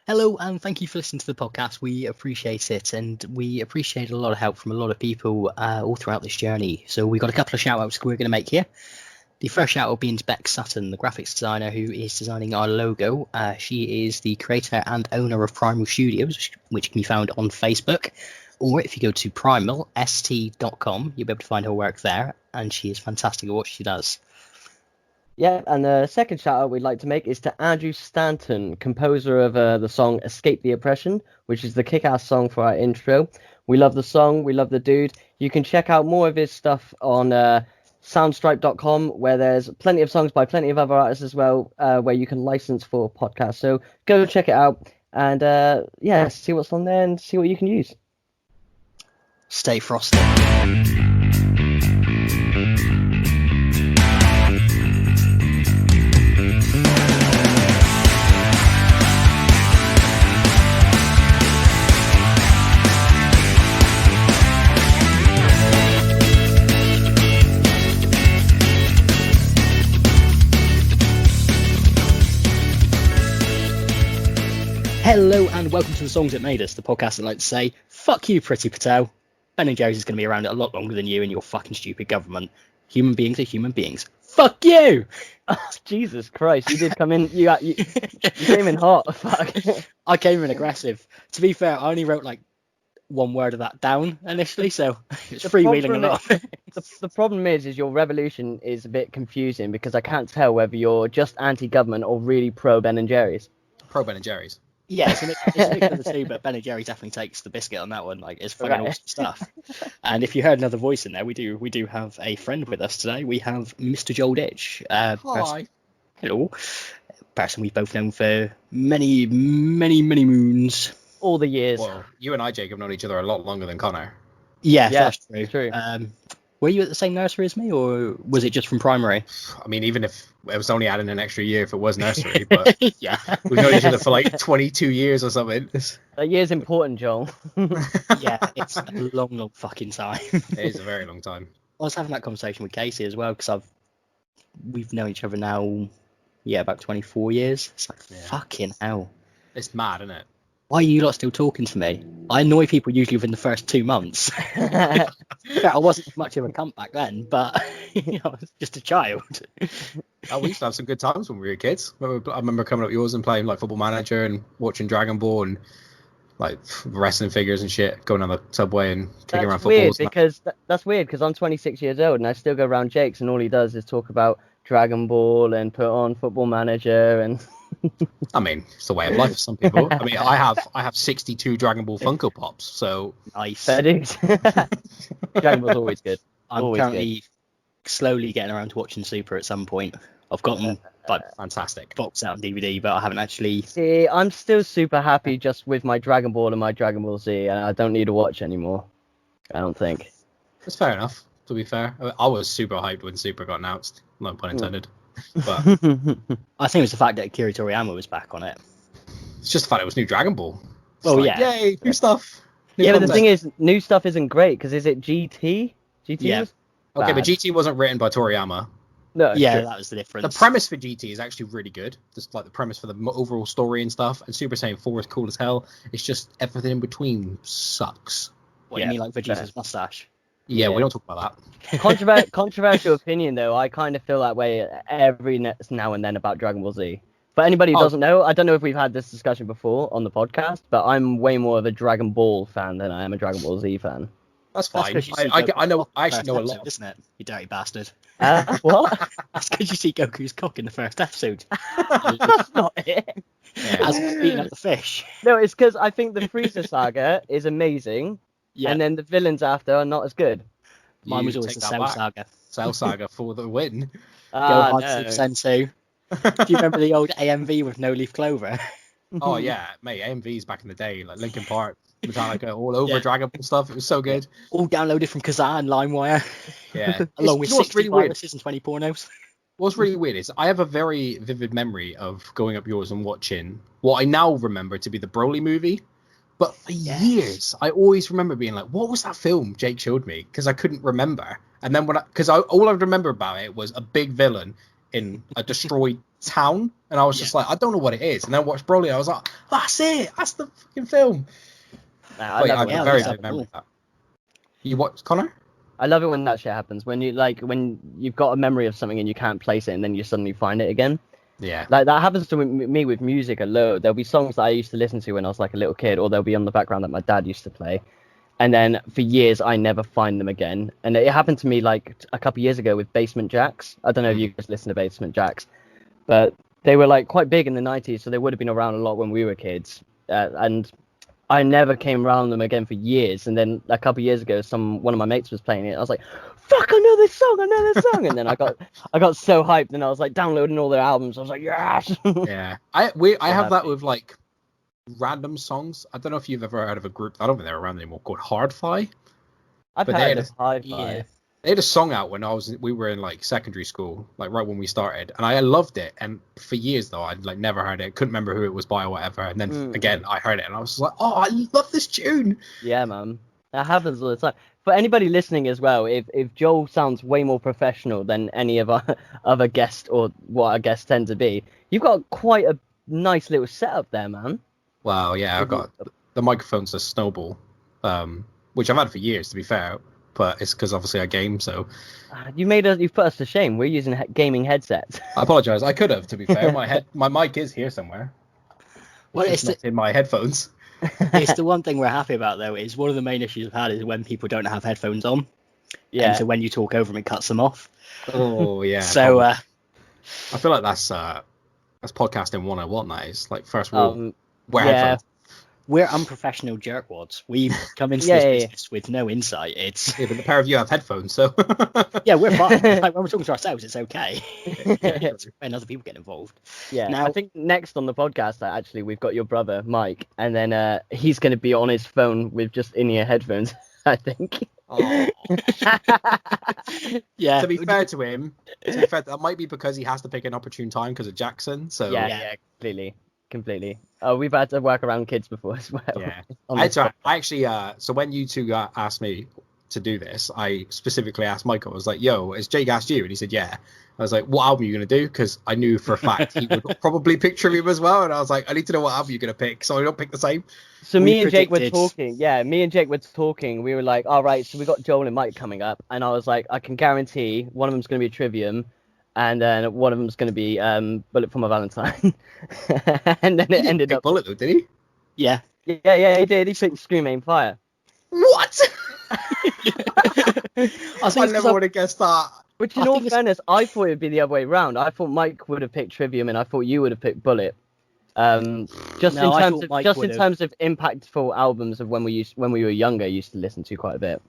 Hello, and thank you for listening to the podcast. We appreciate it, and we appreciate a lot of help from a lot of people all throughout this journey. So we've got a couple of shout-outs we're going to make here. The first shout-out being to Beck Sutton, the graphics designer who is designing our logo. She is the creator and owner of Primal Studios, which can be found on Facebook. Or if you go to primalst.com, you'll be able to find her work there, and she is fantastic at what she does. Yeah, and the second shout out we'd like to make is to Andrew Stanton, composer of the song Escape the Oppression, which is the kick-ass song for our intro. We love the song, we love the dude. You can check out more of his stuff on soundstripe.com, where there's plenty of songs by plenty of other artists as well, where you can license for podcasts. So go check it out and see what's on there and see what you can use. Stay frosty. Hello and welcome to The Songs That Made Us, the podcast that like to say, fuck you, Priti Patel. Ben & Jerry's is going to be around a lot longer than you and your fucking stupid government. Human beings are human beings. Fuck you! Oh, Jesus Christ, you did come in, you came in hot, fuck. I came in aggressive. To be fair, I only wrote like one word of that down initially, so it's freewheeling a lot. The problem is your revolution is a bit confusing because I can't tell whether you're just anti-government or really pro Ben & Jerry's. Pro Ben & Jerry's. Yeah, it's a mix of the two, but Ben & Jerry definitely takes the biscuit on that one. Like, it's fucking awesome stuff. And if you heard another voice in there, we do have a friend with us today. We have Mr. Joel Ditch. Hi. Hello. Person we've both known for many, many, many moons. All the years. Well, you and I, Jake, have known each other a lot longer than Connor. Yeah, that's true. True. Were you at the same nursery as me, or was it just from primary? I mean, even if it was only adding an extra year if it was nursery, but yeah, we've known each other for like 22 years or something. That year's important, Joel. Yeah, it's a long, long fucking time. It is a very long time. I was having that conversation with Casey as well, because we've known each other now, about 24 years. It's like, fucking hell. It's mad, isn't it? Why are you lot still talking to me? I annoy people usually within the first 2 months. I wasn't much of a cunt back then, but I was just a child. Oh, we used to have some good times when we were kids. I remember coming up yours and playing like Football Manager and watching Dragon Ball and like wrestling figures and shit, going on the subway and kicking around footballs. That's weird because I'm 26 years old and I still go around Jake's and all he does is talk about Dragon Ball and put on Football Manager and... I mean, it's the way of life for some people. I mean, I have 62 Dragon Ball Funko Pops, so nice. Dragon Ball's always good. I'm currently slowly getting around to watching Super at some point. I've gotten fantastic box out on DVD, but I haven't actually. See, I'm still super happy just with my Dragon Ball and my Dragon Ball Z, and I don't need to watch anymore. I don't think. That's fair enough. To be fair, I was super hyped when Super got announced. No pun intended. But I think it was the fact that Akira Toriyama was back on it. It's just the fact it was new Dragon Ball. Yay, new stuff. But the thing is, new stuff isn't great because is it GT? Yeah. Okay, but GT wasn't written by Toriyama. No. Yeah, that was the difference. The premise for GT is actually really good. Just like the premise for the overall story and stuff. And Super Saiyan 4 is cool as hell. It's just everything in between sucks. What, you mean like Vegeta's mustache? Yeah, we don't talk about that. Controversial opinion, though. I kind of feel that way every now and then about Dragon Ball Z. But anybody who doesn't know, I don't know if we've had this discussion before on the podcast, but I'm way more of a Dragon Ball fan than I am a Dragon Ball Z fan. That's fine. I actually know a lot, isn't it? You dirty bastard. What? That's because you see Goku's cock in the first episode. That's not it. As he's beating up the fish. No, it's because I think the Frieza saga is amazing. Yeah. And then the villains after are not as good. Mine was always the Cell Saga. Cell Saga for the win. Gohan Super Sensu. Do you remember the old AMV with no leaf clover? Oh yeah, mate, AMVs back in the day, like Linkin Park, Metallica, all over Dragon Ball stuff. It was so good. All downloaded from Kazaa and LimeWire. Yeah. Along with 60 viruses and 20 pornos. What's really weird is I have a very vivid memory of going up yours and watching what I now remember to be the Broly movie. But for years, I always remember being like, what was that film Jake showed me? Because I couldn't remember. And then all I remember about it was a big villain in a destroyed town, and I was just like, I don't know what it is. And then I watched Broly, I was like, that's it, that's the fucking film. I But love I it have when a that very happens. vivid memory of that. You watch Connor? I love it when that shit happens. When when you've got a memory of something and you can't place it, and then you suddenly find it again. Yeah. Like that happens to me with music a lot. There'll be songs that I used to listen to when I was like a little kid, or they'll be on the background that my dad used to play, and then for years I never find them again. And it happened to me like a couple of years ago with Basement Jacks. I don't know if you guys listen to Basement Jacks, but they were like quite big in the 90s, so they would have been around a lot when we were kids. And I never came around them again for years. And then a couple of years ago, one of my mates was playing it. I was like, "Fuck, I know this song!" And then I got so hyped, and I was like downloading all their albums. I was like, "Yes!" Yeah, I have that with like random songs. I don't know if you've ever heard of a group. I don't think they're around anymore, called Hardfi. I've But heard they of Hi-Fi. Yeah. They had a song out when we were in like secondary school, like right when we started, and I loved it. And for years though, I'd like never heard it, couldn't remember who it was by or whatever. And then again, I heard it, and I was like, "Oh, I love this tune." Yeah, man. That happens all the time. For anybody listening as well, if Joel sounds way more professional than any of our other guests or what our guests tend to be, you've got quite a nice little setup there, man. Wow, yeah, I've got the microphone's a Snowball, which I've had for years, to be fair. But it's because obviously I game, so You've put us to shame. We're using gaming headsets. I apologize. I could have, to be fair. My mic is here somewhere. Well, It's not in my headphones. it's the one thing we're happy about though. Is one of the main issues I've had is when people don't have headphones on. Yeah. And so when you talk over them, it cuts them off. Oh yeah. So I feel like that's podcasting 101. That is like first rule. Wear headphones. we're unprofessional jerkwads. We've come into Yeah, this yeah, business with no insight. It's Yeah, but the pair of you have headphones, so yeah, we're fine. Like, when we're talking to ourselves, it's okay. Yeah. When other people get involved. Yeah, Now- I think next on the podcast, actually, we've got your brother, Mike, and then he's going to be on his phone with just in-ear headphones, I think. Oh. Yeah. To be fair to him, that might be because he has to pick an opportune time because of Jackson. So Yeah, completely. Oh, we've had to work around kids before as well. yeah. On I this actually, so when you two asked me to do this, I specifically asked Michael. I was like, "Yo, has Jake asked you?" And he said, "Yeah." I was like, "What album are you gonna do?" Because I knew for a fact he would probably pick Trivium as well. And I was like, "I need to know what album you're gonna pick, so I don't pick the same." So We me and Jake were predicted- talking. Yeah, me and Jake were talking. We were like, all right, so we got Joel and Mike coming up, and I was like, I can guarantee one of them's going to be Trivium, and then one of them's going to be Bullet for My Valentine. And then it ended up. Bullet though, did he? Yeah. Yeah, he did. He picked Scream Aim Fire. What? I I think never would have guessed that. Which, in I all think it's- fairness, I thought it would be the other way around. I thought Mike would have picked Trivium, and I thought you would have picked Bullet. Just No, I thought Mike in would've. terms of impactful albums of when we were younger, used to listen to quite a bit.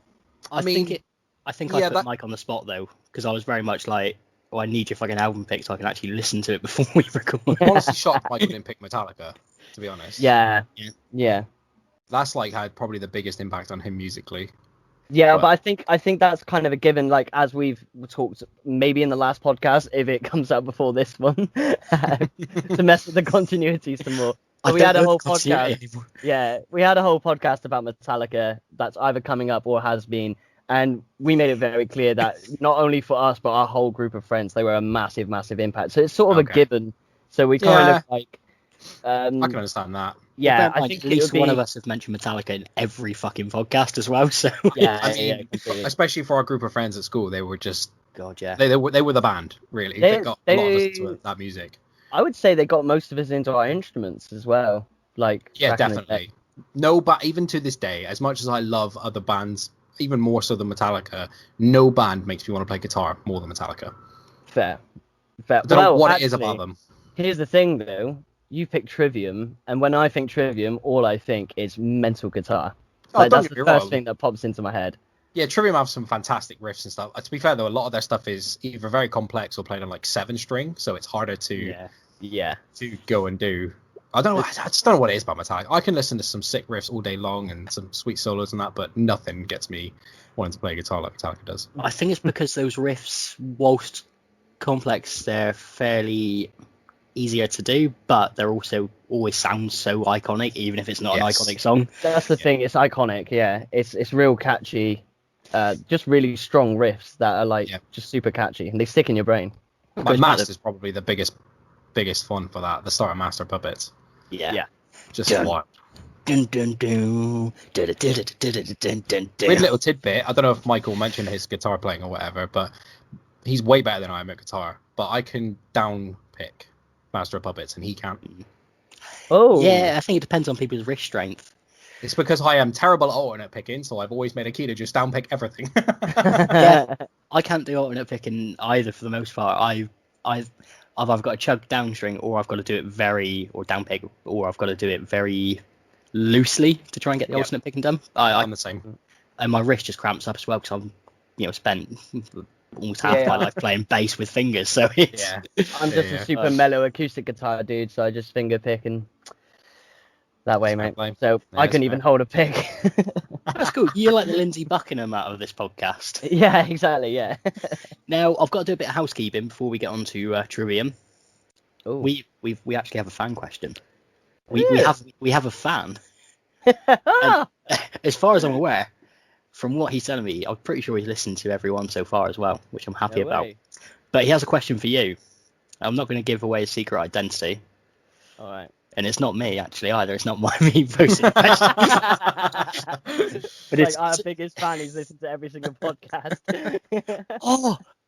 I mean, think I yeah, put that- Mike on the spot though, because I was very much like, "Oh, I need your fucking album pick so I can actually listen to it before we record." I'm honestly shocked Michael didn't pick Metallica, to be honest. Yeah. Yeah. That's like had probably the biggest impact on him musically. Yeah, But- but I think that's kind of a given. Like, as we've talked, maybe in the last podcast, if it comes out before this one, to mess with the continuity some more. I So we don't had a know whole the continuity podcast. anymore. Yeah, we had a whole podcast about Metallica that's either coming up or has been, and we made it very clear that not only for us but our whole group of friends, they were a massive, massive impact. So it's sort of a Okay. given. So we kind Yeah. of like, I can understand that. yeah, Bear in I mind, think at least it would one be- of us have mentioned Metallica in every fucking podcast as well. So Yeah, I mean, yeah, completely. especially for our group of friends at school, they were just God, yeah. they were the band really. They- They got a lot of us they- into that music. I would say they got most of us into our instruments as well. Like, Yeah, back in the day. definitely. No, but even to this day, as much as I love other bands, even more so than Metallica, no band makes me want to play guitar more than Metallica. Fair. I don't know Well, what it is actually, about them. Here's the thing, though. You pick Trivium, and when I think Trivium, all I think is mental guitar. Oh, Like, don't that's get the me first wrong. thing that pops into my head. Yeah, Trivium have some fantastic riffs and stuff. To be fair though, a lot of their stuff is either very complex or played on like 7-string, so it's harder to Yeah. to go and do. I don't know. I just don't know what it is about Metallica. I can listen to some sick riffs all day long and some sweet solos and that, but nothing gets me wanting to play guitar like Metallica does. I think it's because those riffs, whilst complex, they're fairly easier to do, but they're also always sound so iconic, even if it's not Yes. an iconic song. That's the thing. It's iconic. Yeah. It's real catchy. Just really strong riffs that are like Yeah. just super catchy, and they stick in your brain. My master's probably the biggest fun for that. The start of Master Puppets. Yeah. Just Dun, what. Dun, dun, dun, dun, dun, dun, dun, dun, dun, dun. Weird little tidbit. I don't know if Michael mentioned his guitar playing or whatever, but he's way better than I am at guitar. But I can down pick Master of Puppets, and he can't. Oh. Yeah, I think it depends on people's wrist strength. It's because I am terrible at alternate picking, so I've always made a key to just down pick everything. Yeah, I can't do alternate picking either for the most part. I've either got to chug down string, or I've got to do it or down pick, or I've got to do it very loosely to try and get the alternate picking done. I'm the same. And my wrist just cramps up as well because I'm spent almost half my life playing bass with fingers. So it's I'm just a super mellow acoustic guitar dude, so I just finger pick and that way, mate. So I couldn't even hold a pick. That's cool. You're like the Lindsey Buckingham out of this podcast. Yeah, exactly. Yeah. Now I've got to do a bit of housekeeping before we get on to Trivium. Ooh. We actually have a fan question. We have a fan. And as far as I'm aware, from what he's telling me, I'm pretty sure he's listened to everyone so far as well, which I'm happy about. But he has a question for you. I'm not going to give away his secret identity. All right. And it's not me, actually, either. It's not me posting the question. But it's like our biggest fan. He's listened to every single podcast.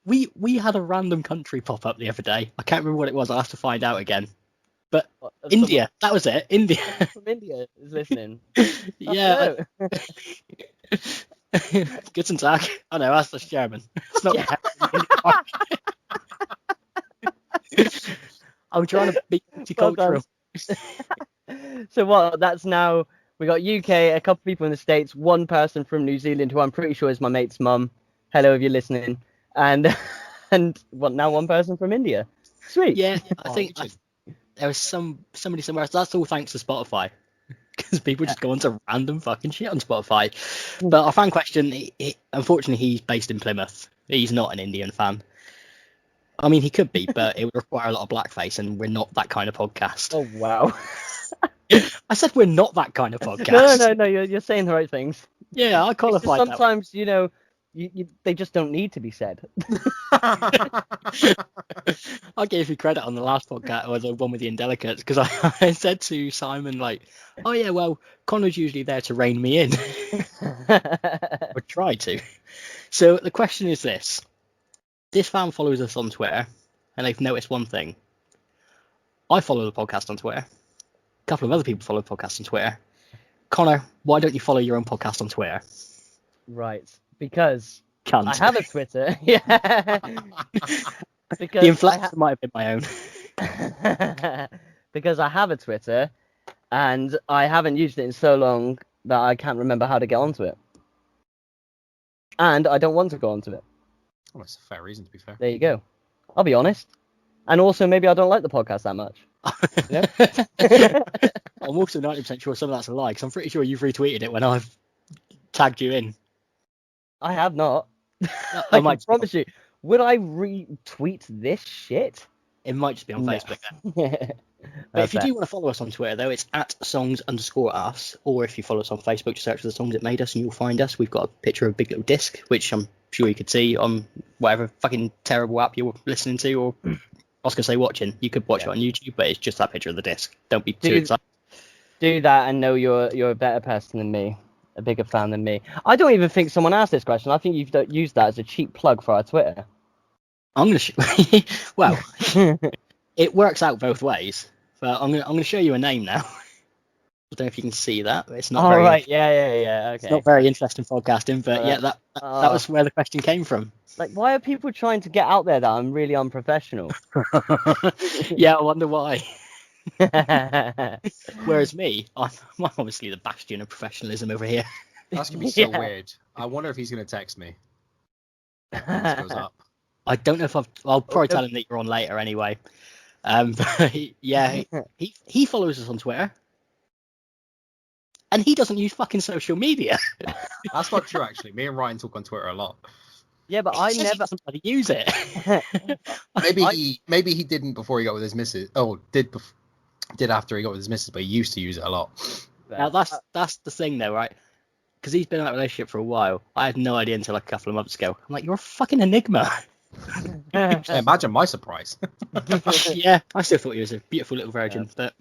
We had a random country pop up the other day. I can't remember what it was. I'll have to find out again. But India, that was it. India. From India is listening. Yeah. Guten Tag. Oh no, that's just German. It's not. I'm trying to be multicultural. So what? That's now we got UK, a couple people in the States, one person from New Zealand who I'm pretty sure is my mate's mum. Hello, if you're listening. And what? Now one person from India. Sweet. Yeah, I think there was somebody somewhere else. That's all thanks to Spotify, because people just go on to random fucking shit on Spotify. But our fan question, unfortunately, he's based in Plymouth. He's not an Indian fan. I mean, he could be, but it would require a lot of blackface, and we're not that kind of podcast. Oh wow. I said we're not that kind of podcast. No. You're saying the right things. Yeah, I qualified that. Sometimes they just don't need to be said. I gave you credit on the last podcast, or the one with the Indelicates, because I said to Simon, like, oh yeah, well, Connor's usually there to rein me in. Or try to. So the question is this. This fan follows us on Twitter, and they've noticed one thing. I follow the podcast on Twitter. A couple of other people follow the podcast on Twitter. Connor, why don't you follow your own podcast on Twitter? Right. Because Cunt. I have a Twitter. Yeah. Because the inflection might have been my own. Because I have a Twitter, and I haven't used it in so long that I can't remember how to get onto it. And I don't want to go onto it. Well, that's a fair reason, to be fair. There you go. I'll be honest. And also, maybe I don't like the podcast that much. I'm also 90% sure some of that's a lie, because I'm pretty sure you've retweeted it when I've tagged you in. I have not. I might promise you. Would I retweet this shit? It might just be on Facebook. Yeah. But if you do want to follow us on Twitter, though, it's at songs_us, or if you follow us on Facebook, just search for the songs that made us, and you'll find us. We've got a picture of a big little disc, which I'm sure you could see on whatever fucking terrible app you're listening to, or I was going to say watching. You could watch it on YouTube, but it's just that picture of the disc. Don't be too excited. Do that and know you're a better person than me, a bigger fan than me. I don't even think someone asked this question. I think you've used that as a cheap plug for our Twitter. I'm going to well, it works out both ways. But I'm going to show you a name now. I don't know if you can see that. But it's not very right. Yeah. Okay. It's not very interesting podcasting, but that was where the question came from. Like, why are people trying to get out there that I'm really unprofessional? Yeah, I wonder why. Whereas me, I'm obviously the bastion of professionalism over here. That's going to be so weird. I wonder if he's going to text me. This goes up. I don't know if I'll probably tell him that you're on later anyway. But yeah, he follows us on Twitter. And he doesn't use fucking social media. That's not true, actually. Me and Ryan talk on Twitter a lot. Yeah, but I never use it. Maybe he didn't before he got with his missus. Oh, did after he got with his missus, but he used to use it a lot. Now that's the thing, though, right? Because he's been in that relationship for a while. I had no idea until like a couple of months ago. I'm like, you're a fucking enigma. Imagine my surprise. Yeah, I still thought he was a beautiful little virgin, but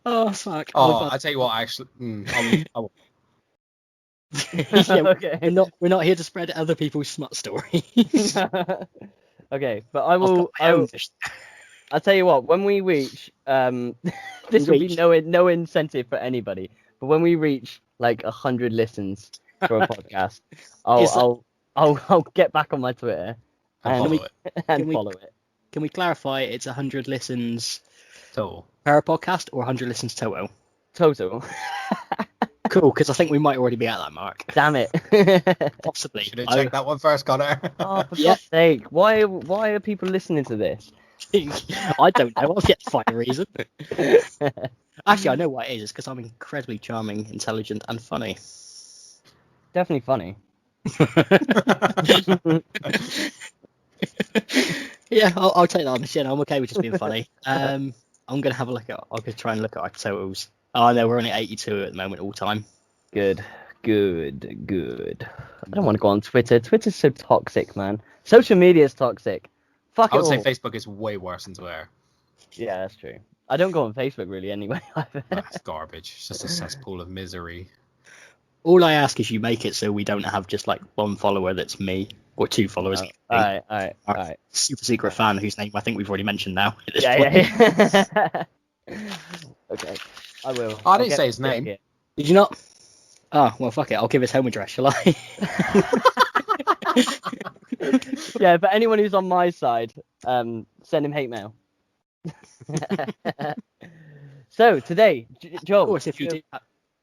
oh fuck. Oh, I tell you what, actually, I will. Yeah, Okay. we're not here to spread other people's smut stories. Okay, but I I've got will. my own fish. I'll tell you what. When we reach, this will be no incentive for anybody. But when we reach like 100 listens for a podcast, I'll get back on my Twitter And follow it. and follow it. Can we clarify it's 100 listens Total. per podcast or 100 listens total? Total. Cool, because I think we might already be at that mark. Damn it. Possibly. Should have checked that one first, Connor. Oh, for Yeah. God's sake! Why are people listening to this? I don't know. I'll get to find a reason. Actually, I know why it is. It's because I'm incredibly charming, intelligent, and funny. Definitely funny. Yeah, I'll take that on the chin. I'm okay with just being funny. I'm gonna have a look at. I'll try and look at our totals. Oh no, we're only 82 at the moment, all time. Good. I don't want to go on Twitter. Twitter's so toxic, man. Social media is toxic. Fuck I it would say all. Facebook is way worse than Twitter. Yeah, that's true. I don't go on Facebook really anyway. That's garbage. It's just a cesspool of misery. All I ask is you make it so we don't have just like one follower that's me or two followers. All right. Super secret fan whose name I think we've already mentioned now. At this Yeah. point. Okay, I will. I I'll didn't get say his the name. ticket. Did you not? Oh well, fuck it. I'll give his home address, shall I? Yeah, but anyone who's on my side, send him hate mail. So today, Joel. Of course, if you do.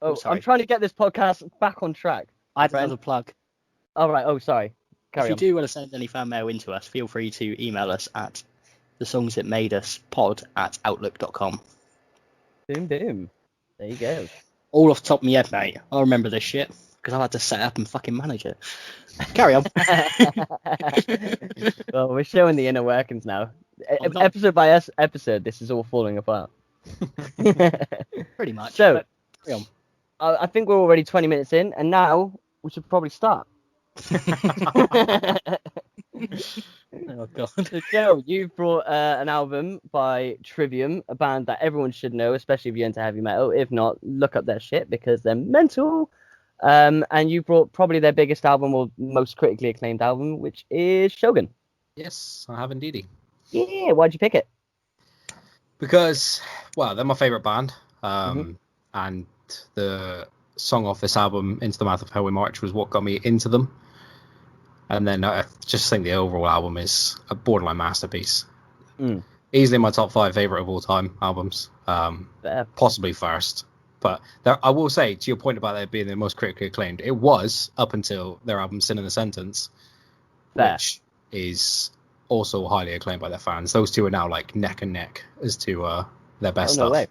Oh, sorry. I'm trying to get this podcast back on track. I had friend. another plug. All right. Oh, sorry. Carry If you on. do want to send any fan mail into us, feel free to email us at thesongsthatmadeuspod@outlook.com. Boom, boom. There you go. All off the top of my head, mate. I remember this shit because I've had to set up and fucking manage it. Carry on. Well, we're showing the inner workings now. I'm not- Episode by episode, this is all falling apart. Pretty much. So, but carry on. I think we're already 20 minutes in, and now we should probably start. Oh god. So, Joe, you've brought an album by Trivium, a band that everyone should know, especially if you're into heavy metal. If not, look up their shit because they're mental. And you brought probably their biggest album or most critically acclaimed album, which is Shogun. Yes, I have indeed. Yeah, why'd you pick it? Because, well, they're my favourite band. Mm-hmm. And the song off this album, Into the Mouth of Hell We March, was what got me into them. And then I just think the overall album is a borderline masterpiece. Easily my top 5 favourite of all time albums. Possibly first. But I will say, to your point about it being the most critically acclaimed, it was up until their album Sin in a Sentence, which is also highly acclaimed by their fans. Those two are now like neck and neck as to their best stuff. Way.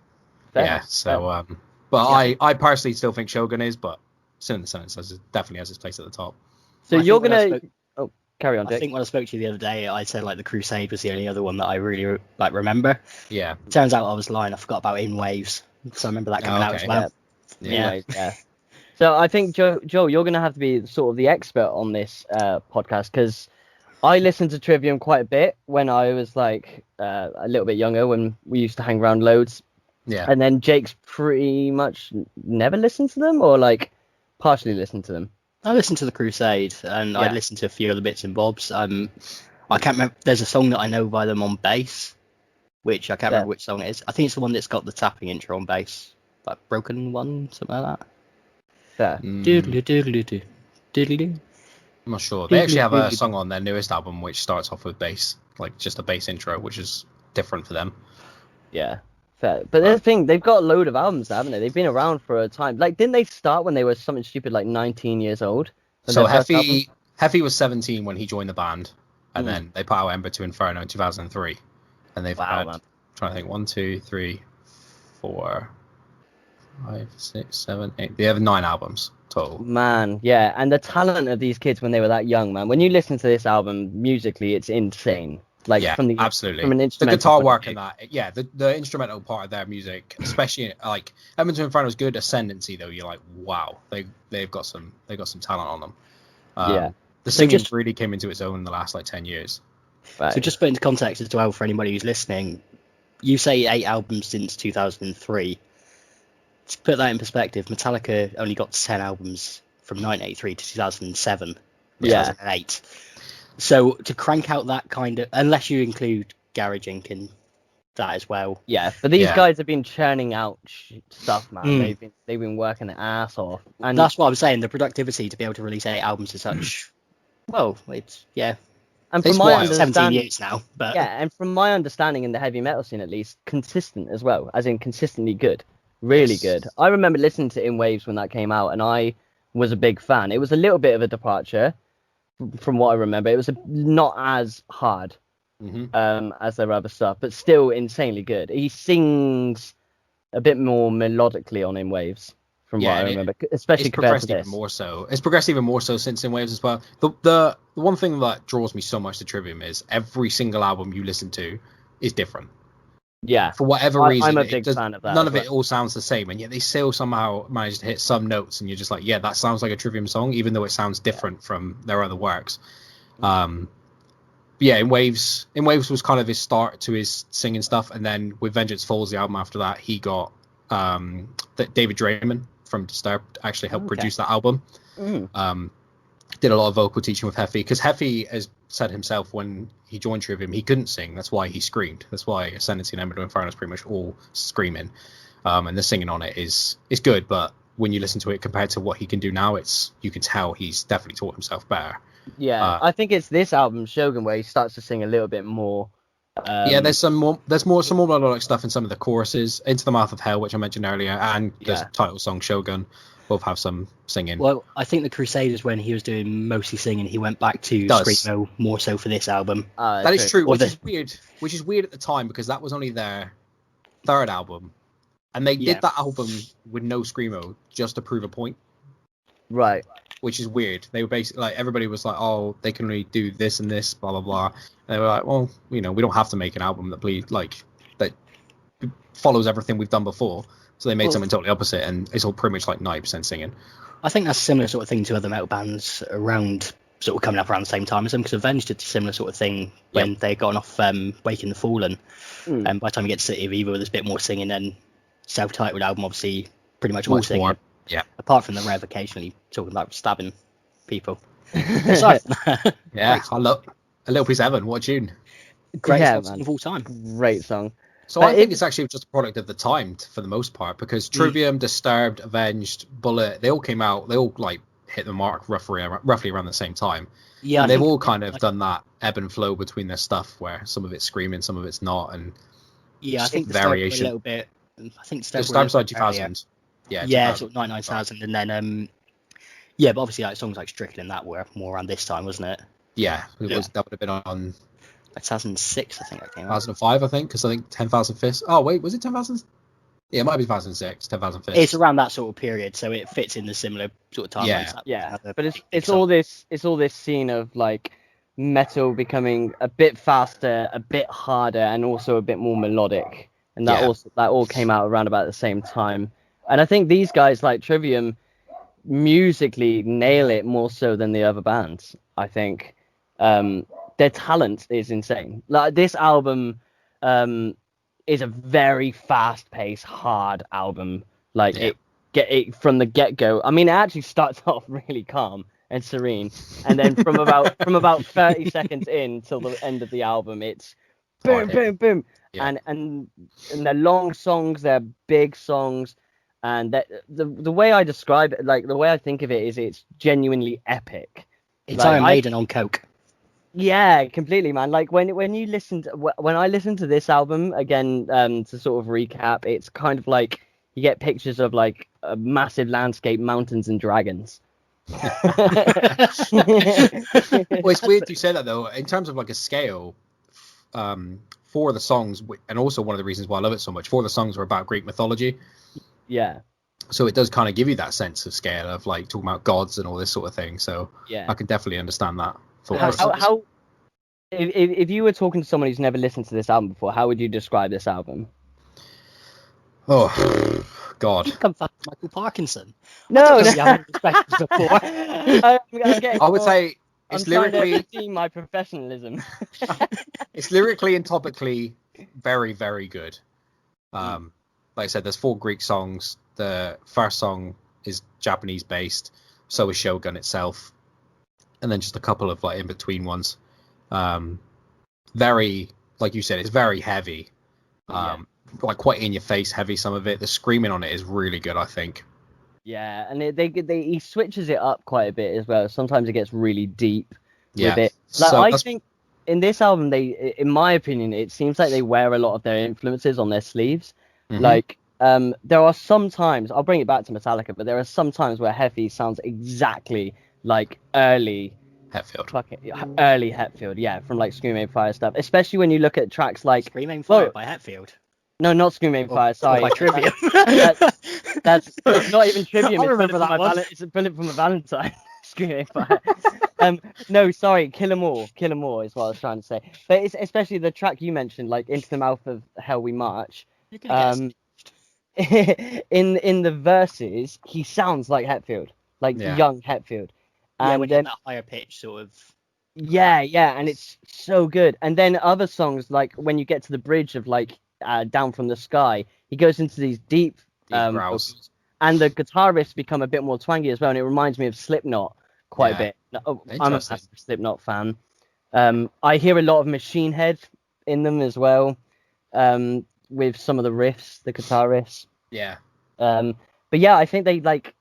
Yeah, so but yeah. I personally still think Shogun is, but Sin in the Sentence definitely has its place at the top. So I you're think when I gonna carry on, Jake. I think when I spoke to you the other day, I said like the Crusade was the only other one that I really like remember. Yeah. Turns out I was lying. I forgot about In Waves, so I remember that coming out as well. Yeah. So I think Joe, you're gonna have to be sort of the expert on this podcast because I listened to Trivium quite a bit when I was like a little bit younger, when we used to hang around loads. Yeah. And then Jake's pretty much never listened to them, or like partially listened to them. I listened to the Crusade, and I listened to a few other bits and bobs. I can't remember. There's a song that I know by them on bass, which I can't remember which song it is. I think it's the one that's got the tapping intro on bass, like Broken One, something like that. Fair. Doodly doodly doo, doodly doo. I'm not sure. They actually have a song on their newest album which starts off with bass, like just a bass intro, which is different for them. Yeah. Fair. But the thing, they've got a load of albums, haven't they? They've been around for a time. Like, didn't they start when they were something stupid like 19 years old? So Heffy was 17 when he joined the band, and then they put out Ember to Inferno in 2003, and they've had, I'm trying to think, 1, 2, 3, 4, 5, 6, 7, 8. They have 9 albums total. Man, yeah, and the talent of these kids when they were that young, man. When you listen to this album musically, it's insane. Like, yeah, absolutely. From an the instrumental guitar work in that, the instrumental part of their music, especially like Ember to Inferno is good. Ascendancy though, you're like, wow, they've got some talent on them. The So singing just- really came into its own in the last like 10 years. Right. So just put into context as well for anybody who's listening, you say 8 albums since 2003. To put that in perspective, Metallica only got 10 albums from 1983 to 2007, Yeah. 2008. So to crank out that kind of, unless you include Garage Inc. in that as well. Yeah, but these Yeah. guys have been churning out stuff, man. Mm. They've been working their ass off, and That's what I'm saying. The productivity to be able to release 8 albums is such. Well, it's and It's from my wild. 17 understanding, years now, but yeah, and from my understanding in the heavy metal scene, at least, consistent as well, as in consistently good, really Yes. good. I remember listening to In Waves when that came out, and I was a big fan. It was a little bit of a departure from what I remember. It was not as hard Hmm. as their other stuff, but still insanely good. He sings a bit more melodically on In Waves, from Yeah, what I and remember, especially It's compared to progressed even this. more so. It's progressed even more so since In Waves as well. The one thing that draws me so much to Trivium is every single album you listen to is different. Yeah, For whatever I'm reason, a it big does- fan of that none as of it well. all sounds the same, and yet they still somehow manage to hit some notes, and you're just like, yeah, that sounds like a Trivium song, even though it sounds different from their other works. Yeah, In Waves was kind of his start to his singing stuff, and then with Vengeance Falls, the album after that, he got David Draymond from Disturbed actually helped Okay. produce that album. Mm. Did a lot of vocal teaching with Heffy, because Heffy has said himself when he joined Trivium he couldn't sing. That's why he screamed. That's why Ascendancy and Ember to Inferno is pretty much all screaming, and the singing on it is good. But when you listen to it compared to what he can do now, you can tell he's definitely taught himself better. Yeah, I think it's this album, Shogun, where he starts to sing a little bit more. Yeah, there's some more melodic stuff in some of the choruses. Into the Mouth of Hell, which I mentioned earlier, and the Yeah. title song Shogun both have some singing. well, I think the Crusaders, when he was doing mostly singing, he went back to Does. Screamo more so for this album. That is true, Or which the- is weird. Which is weird at the time because that was only their third album, and they Yeah. did that album with no screamo just to prove a point, Right. which is weird. They were basically like everybody was like, "Oh, they can only do this and this, blah blah blah." And they were like, "Well, we don't have to make an album that that follows everything we've done before." So they made Well- something totally opposite, and it's all pretty much like 90% singing. I think that's a similar sort of thing to other metal bands around, sort of coming up around the same time as them, because Avenged did a similar sort of thing when they got off Waking the Fallen. Mm. And by the time you get to City of Evil, there's a bit more singing, and self-titled album, obviously, pretty much all Much singing. more. Yeah. Apart from the Rev occasionally talking about stabbing people. Aside from that, Yeah, I love A Little Piece of Heaven. What a tune! greatest Yeah, love man. song of all time. Great song. So But I think it- it's actually just a product of the time for the most part, because Trivium, Disturbed, Avenged, Bullet, they all came out, they all like hit the mark roughly around the same time. Yeah, And I they've think- all kind of done that ebb and flow between their stuff, where some of it's screaming, some of it's not, and Yeah, I think the variation. a little bit. I think the Disturbed were a Disturbed little side bit earlier. 2000s. Yeah, Yeah, 2000. sort of 99,000, and then yeah, but obviously like songs like Strickland that were more around this time, wasn't it? Yeah, Yeah. that would have been on 2006, I think that came out. 2005, I think, because I think 10,000 Fists. Oh wait, was it 10,000? Yeah, it might be 2006. 10,000 Fists. It's around that sort of period, so it fits in the similar sort of time. Yeah. Yeah, Another but big it's song. all this scene of like metal becoming a bit faster, a bit harder, and also a bit more melodic, and that Yeah. all came out around about the same time. And I think these guys like Trivium musically nail it more so than the other bands. I think their talent is insane. Like this album is a very fast-paced, hard album. Like Yeah. it from the get-go. I mean, it actually starts off really calm and serene, and then from about 30 seconds in till the end of the album, it's boom, Hard boom, hitting. boom, Yeah. and they're long songs, they're big songs, and that the way I describe it, like the way I think of it, is it's genuinely epic. It's Like, Iron I- Maiden on coke. Yeah, completely, man. Like when you listen to, when I listen to this album again, to sort of recap, it's kind of like you get pictures of like a massive landscape, mountains and dragons. Well, it's weird you say that though. In terms of like a scale, for the songs, and also one of the reasons why I love it so much, for the songs are about Greek mythology. Yeah, So it does kind of give you that sense of scale of like talking about gods and all this sort of thing. So yeah. I can definitely understand that. thought How- process. If you were talking to someone who's never listened to this album before, how would you describe this album? Oh, God. You come back to Michael Parkinson. No, You haven't respected before. I would say I'm it's trying to lyrically, redeem my professionalism. it's lyrically and topically very, very good. Like I said, there's 4 Greek songs. The first song is Japanese based, so is Shogun itself, and then just a couple of like in between ones. Very, like you said, it's very heavy. Like quite in your face heavy. Some of it, the screaming on it is really good, I think. Yeah, and he switches it up quite a bit as well. Sometimes it gets really deep with it. Like So I think in this album, in my opinion, it seems like they wear a lot of their influences on their sleeves. Like, there are some times, I'll bring it back to Metallica, but there are some times where Heavy sounds exactly like early Hetfield, yeah, from like Scream Aim Fire stuff. Especially when you look at tracks like Scream Aim Fire by Hetfield. No, not Scream Aim Fire. Sorry, by Trivium. That's it's not even Trivium. I remember that one. It's a bullet from a Valentine. Scream Aim Fire. No, sorry, Kill 'Em All. Kill 'Em All is what I was trying to say. But it's especially the track you mentioned, like Into the Mouth of Hell We March. In the verses, he sounds like Hetfield, like young Hetfield. And when that higher pitch sort of. Yeah, and it's so good. And then other songs, like when you get to the bridge of like Down From the Sky, he goes into these deep growls. And the guitar riffs become a bit more twangy as well, and it reminds me of Slipknot quite a bit. I'm a massive Slipknot fan. I hear a lot of Machine Head in them as well, with some of the riffs, the guitar riffs. Yeah. But yeah, I think they like.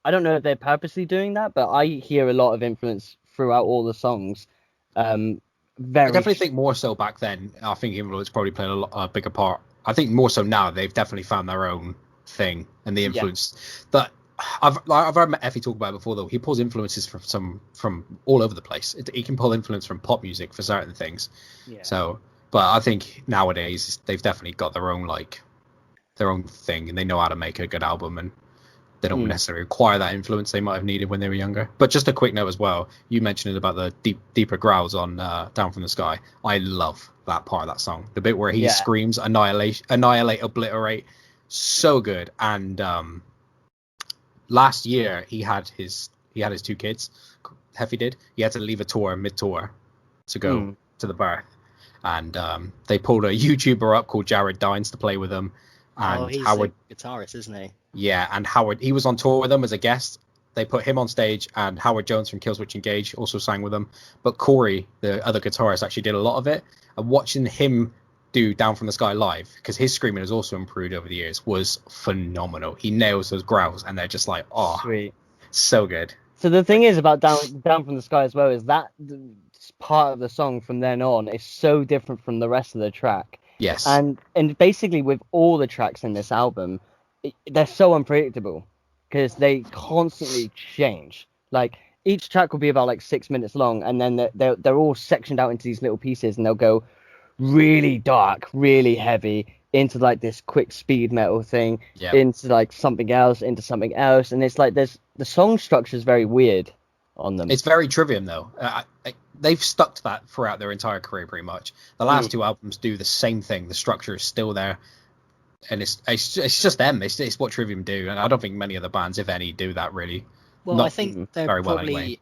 I don't know if they're purposely doing that, but I hear a lot of influence throughout all the songs. I definitely think more so back then. I think influence probably played a bigger part. I think more so now they've definitely found their own thing and the influence that I've heard Effie talk about it before though. He pulls influences from all over the place. He can pull influence from pop music for certain things. Yeah. So, but I think nowadays they've definitely got their own thing and they know how to make a good album and they don't necessarily require that influence they might have needed when they were younger. But just a quick note as well, you mentioned it about the deeper growls on Down From the Sky. I love that part of that song. The bit where he screams annihilate, obliterate. So good. And last year he had his 2 kids. Heffy did. He had to leave a tour mid-tour to go to the birth. And they pulled a YouTuber up called Jared Dines to play with them. And he's Howard, a guitarist, isn't he? Yeah, and Howard, he was on tour with them as a guest. They put him on stage, and Howard Jones from Killswitch Engage also sang with them. But Corey, the other guitarist, actually did a lot of it. And watching him do Down From the Sky live, because his screaming has also improved over the years, was phenomenal. He nails those growls, and they're just like, sweet, so good. So the thing is about Down From the Sky as well is that part of the song from then on is so different from the rest of the track. Yes. And basically with all the tracks in this album, they're so unpredictable because they constantly change. Like each track will be about like 6 minutes long, and then they're all sectioned out into these little pieces, and they'll go really dark, really heavy into like this quick speed metal thing, into like something else, into something else, and it's like the song structure is very weird on them. It's very Trivium though. They've stuck to that throughout their entire career pretty much. The last 2 albums do the same thing. The structure is still there, and it's just them. It's what Trivium do, and I don't think many other bands, if any, do that really. Well, I think they're very probably. Well anyway.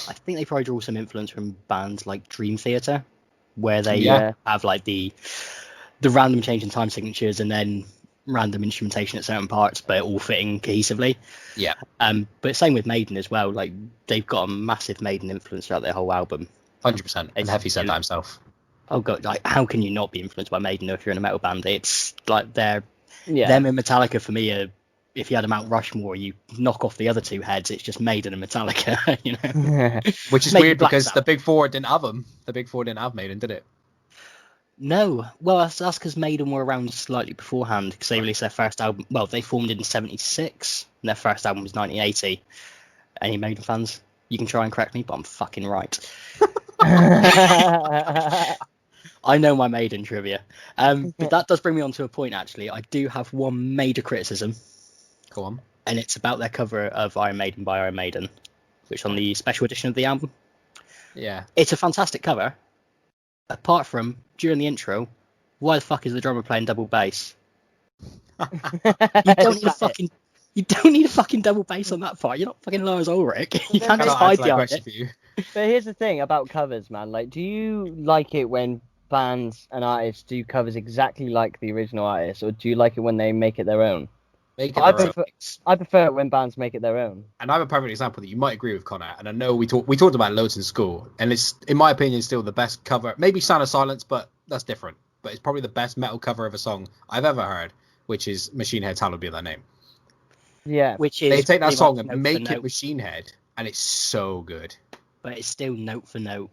I think they probably draw some influence from bands like Dream Theater, where they have like the random change in time signatures and then random instrumentation at certain parts, but all fitting cohesively. Yeah. But same with Maiden as well. Like they've got a massive Maiden influence throughout their whole album. 100%. And Heffy said that himself. Oh god, like how can you not be influenced by Maiden if you're in a metal band? It's like them and Metallica for me are, if you had a Mount Rushmore, you knock off the other 2 heads. It's just Maiden and Metallica, you know. Which is weird because the Big Four didn't have them. The Big Four didn't have Maiden, did it? No. Well, that's because Maiden were around slightly beforehand, because they released their first album. Well, they formed in '76, and their first album was 1980. Any Maiden fans? You can try and correct me, but I'm fucking right. I know my Maiden trivia. But that does bring me on to a point, actually. I do have one major criticism. Go on. And it's about their cover of Iron Maiden by Iron Maiden, which on the special edition of the album. Yeah. It's a fantastic cover. Apart from, during the intro, why the fuck is the drummer playing double bass? You don't need a fucking You don't need a fucking double bass on that part. You're not fucking Lars Ulrich. You can't Can just I hide answer that behind question it. for you? But here's the thing about covers, man. Like, do you like it when bands and artists do covers exactly like the original artist, or do you like it when they make it their own? Make it I their own. prefer it when bands make it their own. And I have a perfect example that you might agree with, Connor. And I know we talked about loads in school, and it's, in my opinion, still the best cover. Maybe Sound of Silence, but that's different. But it's probably the best metal cover of a song I've ever heard, which is Machine Head's "Hallowed Be Thy Name." Yeah. Which is They take that pretty song much and note make for it note, Machine Head, and it's so good. but it's still note for note.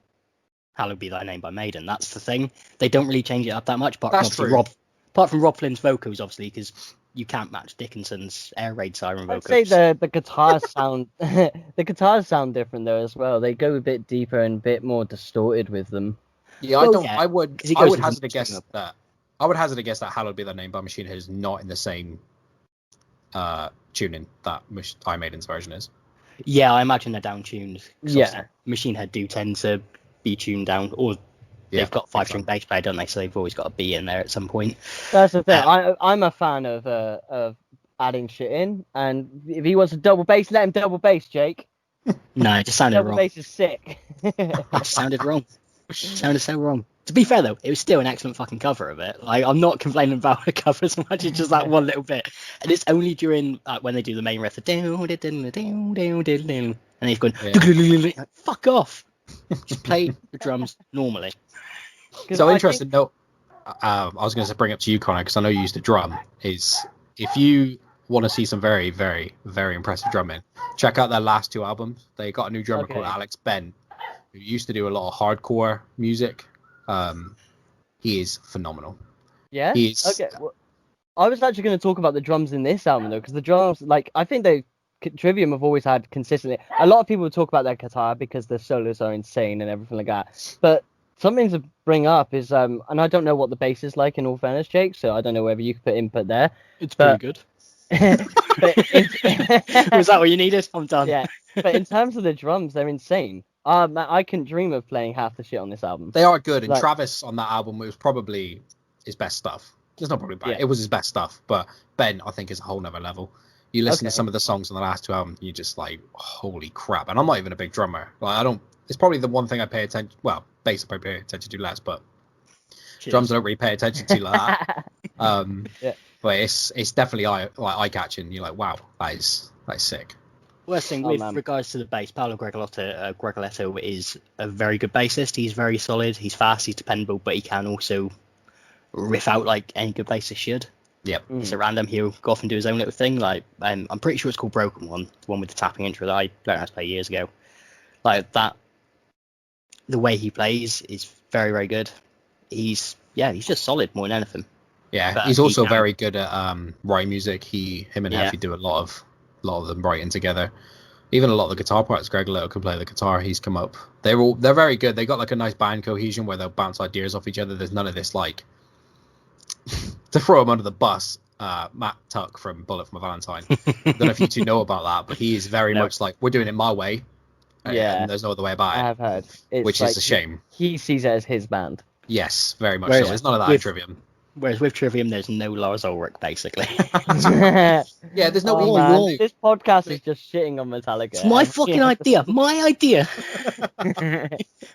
Hallowed Be Thy Name by Maiden. That's the thing. They don't really change it up that much, apart That's from true. apart from Rob Flynn's vocals, obviously, because you can't match Dickinson's Air Raid Siren I'd vocals. say the guitars sound the guitars sound different though as well. They go a bit deeper and a bit more distorted with them. Yeah, Well, I don't. yeah, I would. 'cause he I goes would into hazard a the guess string that. I would hazard a guess that "Hallowed Be Thy Name" by Machine Head is not in the same tuning that Iron Maiden's version is. Yeah, I imagine they're down tuned. Yeah. Machine Head do tend to be tuned down, or Yeah, they've got 5-string bass player, don't they? So they've always got a B in there at some point. That's the thing. I'm a fan of adding shit in, and if he wants a double bass, let him double bass, Jake. No, it just sounded Double wrong. bass is sick. It just sounded wrong. Sounded so wrong. To be fair though, it was still an excellent fucking cover of it. Like, I'm not complaining about the cover so much. It's just that one little bit, and it's only during when they do the main riff, the and they've gone like, fuck off. Just play the drums normally. So interesting note. I was going to bring up to you, Connor, because I know you used to drum. Is if you want to see some very, very, very impressive drumming, check out their last two albums. They got a new drummer called Alex Bent, who used to do a lot of hardcore music. He is phenomenal. Yeah. He's Okay. Well, I was actually going to talk about the drums in this album though, because the drums, like, I think Trivium have always had consistently. A lot of people talk about their guitar because their solos are insane and everything like that. But something to bring up is, and I don't know what the bass is like in all fairness, Jake. So I don't know whether you could put input there. It's But- pretty good. But Was that what you needed? I'm done. Yeah. But in terms of the drums, they're insane. I couldn't dream of playing half the shit on this album. They are good, and Like- Travis on that album was probably his best stuff. It's not probably bad. Yeah. It was his best stuff, but Ben, I think, is a whole nother level. You listen to Okay. some of the songs on the last two albums, you're just like, holy crap. And I'm not even a big drummer. Like, I don't. It's probably the one thing I pay attention. Well, bass I probably pay attention to less, but Cheers. drums I don't really pay attention to like that. Yeah. But it's definitely eye catching. You're like, wow, that is sick. Worst thing Oh, with man. regards to the bass, Paolo Gregoletto is a very good bassist. He's very solid. He's fast. He's dependable, but he can also riff out like any good bassist should. Yep. He's a random. He'll go off and do his own little thing. Like, I'm pretty sure it's called Broken One, the one with the tapping intro that I learned how to play years ago. Like that, the way he plays is very, very good. He's just solid more than anything. Yeah, But he's he also can- very good at writing music. Him and Yeah. Heffy do a lot of them writing together. Even a lot of the guitar parts, Greg Little can play the guitar. He's come up. They're very good. They got like a nice band cohesion where they'll bounce ideas off each other. There's none of this like to throw him under the bus. Matt Tuck from Bullet for My Valentine. I don't know if you two know about that, but he is very No. much like, we're doing it my way. Yeah. And there's no other way I about it, have heard. It's which like, is a shame. He sees it as his band. Yes, very much Whereas so. There's none of that in with- Trivium. Whereas with Trivium, there's no Lars Ulrich, basically. Yeah, there's no Oh, ego. man. wrong. This podcast is just shitting on Metallica. It's my fucking idea. My idea.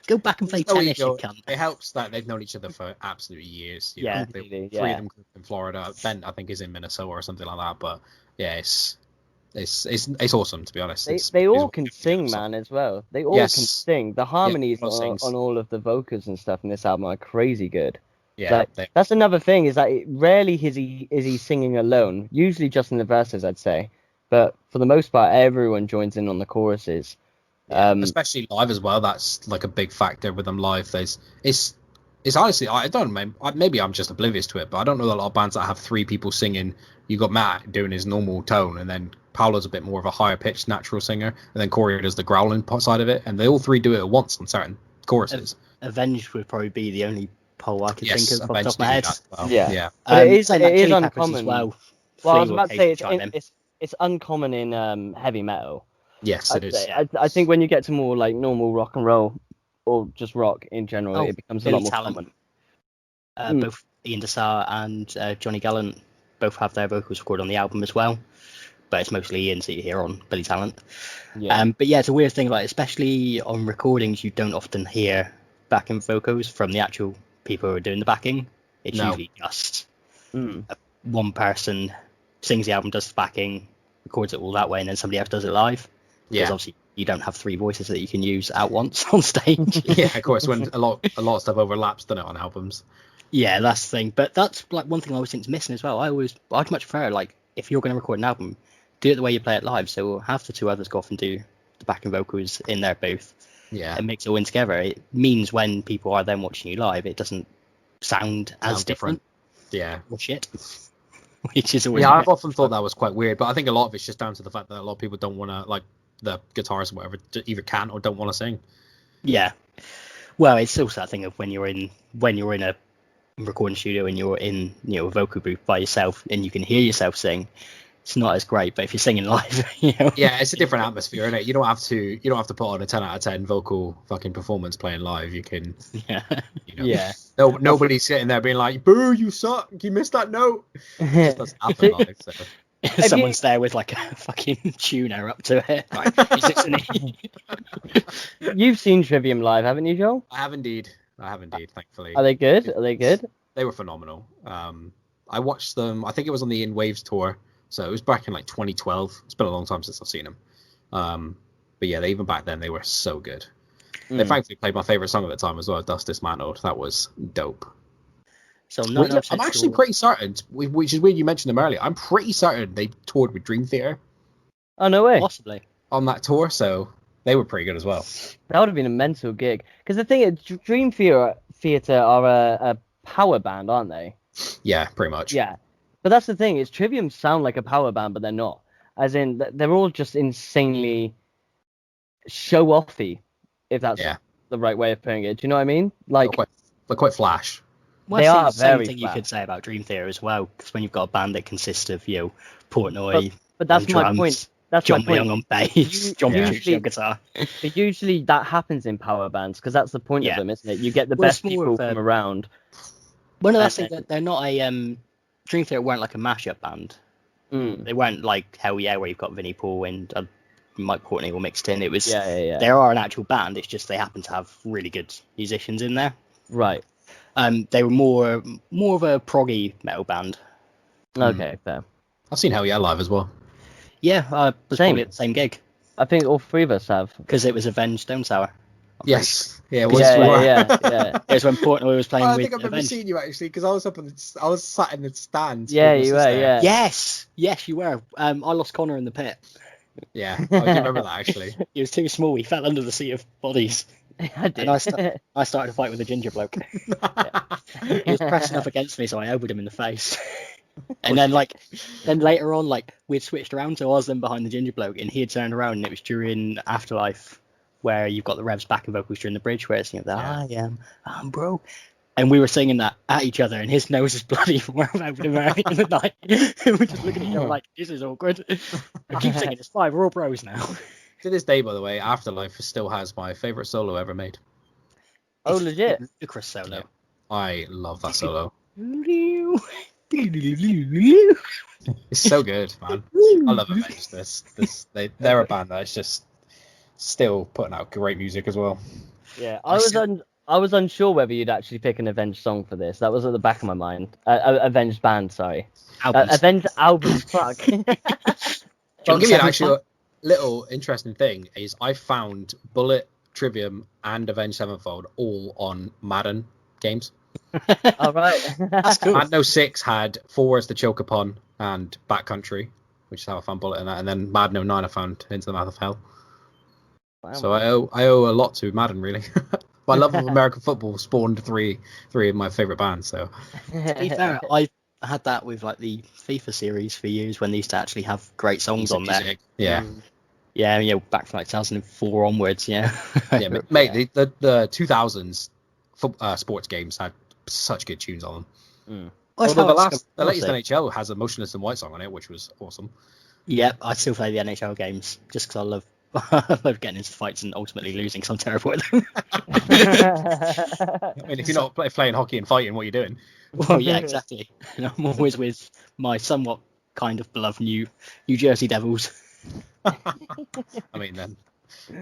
Go back and play No tennis, ego. you cunt. It helps that they've known each other for absolute years. You Yeah, know, absolutely, three yeah. of them grew up in Florida. Ben, I think, is in Minnesota or something like that. But yeah, it's awesome, to be honest. They all it's can really sing, awesome. man, as well. They all Yes. can sing. The harmonies all sings. on all of the vocals and stuff in this album are crazy good. Yeah, Like, they- that's another thing is that rarely is he singing alone. Usually just in the verses, I'd say. But for the most part, everyone joins in on the choruses. especially live as well. That's like a big factor with them live. It's honestly, I don't know. Maybe I'm just oblivious to it, but I don't know a lot of bands that have three people singing. You got Matt doing his normal tone, and then Paolo's a bit more of a higher pitched natural singer, and then Corey does the growling side of it, and they all three do it at once on certain choruses. Avenged would probably be the only poll I could Yes, think of off the top of my head. eventually that as well. Yeah. Yeah. But it is saying that Chili Peppers uncommon. as well. Well, I was Flea will about to say occasionally chime in. it's uncommon in heavy metal. Yes, it I'd is. say. I think when you get to more like normal rock and roll or just rock in general, Oh, it becomes a Billy lot more Talent. common. Both Ian Desar and Johnny Gallant both have their vocals recorded on the album as well. but it's mostly Ian's that you hear on Billy Talent. Yeah. But yeah, it's a weird thing. Like especially on recordings, you don't often hear backing vocals from the actual people who are doing the backing. It's No. usually just Mm. one person sings the album, does the backing, records it all that way, and then somebody else does it live. Because Yeah. obviously you don't have three voices that you can use at once on stage. Yeah, of course. When a lot of stuff overlaps, doesn't it, on albums? Yeah, that's the thing. But that's like one thing I always think is missing as well. I'd much prefer, like, if you're going to record an album, do it the way you play it live. So we'll have the two others go off and do the backing vocals in their booth Yeah. and mix it all in together. It means when people are then watching you live, it doesn't sound as Sound different Yeah. or shit. Which is always Yeah, I've often thought that was quite weird, but I think a lot of it's just down to the fact that a lot of people don't want to, like, the guitarists or whatever, either can't or don't want to sing. Yeah. Well, it's also that thing of when you're in a recording studio and you're in, a vocal booth by yourself and you can hear yourself sing, it's not as great. But if you're singing live, Yeah, it's a different atmosphere, isn't it? You don't have to put on a 10 out of 10 vocal fucking performance playing live. You can, yeah. Yeah. No, nobody's sitting there being like, "Boo, you suck! You missed that note." It just doesn't happen live. So. Someone's there with like a fucking tuner up to it. Like, You've seen Trivium live, haven't you, Joel? I have indeed, thankfully. Are they good? Are they good? They were phenomenal. I watched them. I think it was on the In Waves tour, so it was back in like 2012. It's been a long time since I've seen them. But yeah, even back then they were so good. They thankfully played my favorite song at the time as well, Dust Dismantled. That was dope. So I'm actually pretty certain, which is weird you mentioned them earlier. I'm pretty certain they toured with Dream Theater Oh, no way. possibly. on that tour, so they were pretty good as well. That would have been a mental gig. Because the thing is, Dream Theater are a power band, aren't they? Yeah, pretty much. Yeah. But that's the thing, is Trivium sound like a power band, but they're not. As in, they're all just insanely show-offy, if that's Yeah. the right way of putting it. Do you know what I mean? Like, They're quite flash. Well, They I are think the same very thing you flat. could say about Dream Theater as well, because when you've got a band that consists of Portnoy, but that's on my drums, point. That's John my point. Young on bass, John Yeah. Petrucci on guitar. But usually that happens in power bands, because that's the point Yeah. of them, isn't it? You get the Well, it's best more people of a- from around. Well, no, that's And the thing, they're not a Dream Theater weren't like a mashup band. Mm. They weren't like Hell Yeah, where you've got Vinnie Paul and Mike Portnoy all mixed in. It was Yeah. they are an actual band. It's just they happen to have really good musicians in there. Right. They were more of a proggy metal band. Okay, fair. I've seen Hell Yeah live as well. Yeah, was Same. probably at the same gig I think all three of us have. because it was Avenged Stone Sour. Yes. Yeah, it was. Yeah. It was when Portnoy was playing I with think I've never Avenged. seen you actually, because I was sat in the stands. Yeah, with my you were, sister. yeah. Yes, you were. I lost Connor in the pit. Yeah, I do remember that actually. He was too small. He fell under the sea of bodies. I did. And I started to fight with a ginger bloke. He was pressing up against me, so I elbowed him in the face. And then later on, we'd switched around, so I was then behind the ginger bloke, and he had turned around, and it was during Afterlife, where you've got the Revs backing vocals during the bridge, where it's I'm broke. And we were singing that at each other, and his nose is bloody from where I've elbowed him early in the night. And we're just looking at each other like, this is awkward. I keep singing, it's fine, we're all bros now. To this day, by the way, Afterlife still has my favorite solo ever made. Oh, legit. The Chris solo. Yeah. I love that solo. It's so good, man. I love Avenged. They're a band that's just still putting out great music as well. Yeah, I was unsure whether you'd actually pick an Avenged song for this. That was at the back of my mind. Avenged band, sorry. Albums. Avenged album, fuck. I'll give you Seven actually a little interesting thing is I found Bullet, Trivium, and Avenged Sevenfold all on Madden games. All right. That's cool. Madden 06 had 4 as the choke upon and Backcountry, which is how I found Bullet in that, and then Madden 09 I found Into the Mouth of Hell. Wow. So I owe a lot to Madden, really. My love of American football spawned three of my favorite bands. So To be fair, I had that with the FIFA series for years when they used to actually have great songs on there. music. Yeah, Yeah, back from 2004 onwards. Yeah. yeah, mate. The 2000s sports games had such good tunes on them. Although the latest NHL has a Motionless in White song on it, which was awesome. Yeah, I still play the NHL games just because I love getting into fights and ultimately losing because I'm terrible at them. I mean, if you're not playing hockey and fighting, what are you doing? Well, yeah, exactly. And I'm always with my somewhat kind of beloved New Jersey Devils. I mean, then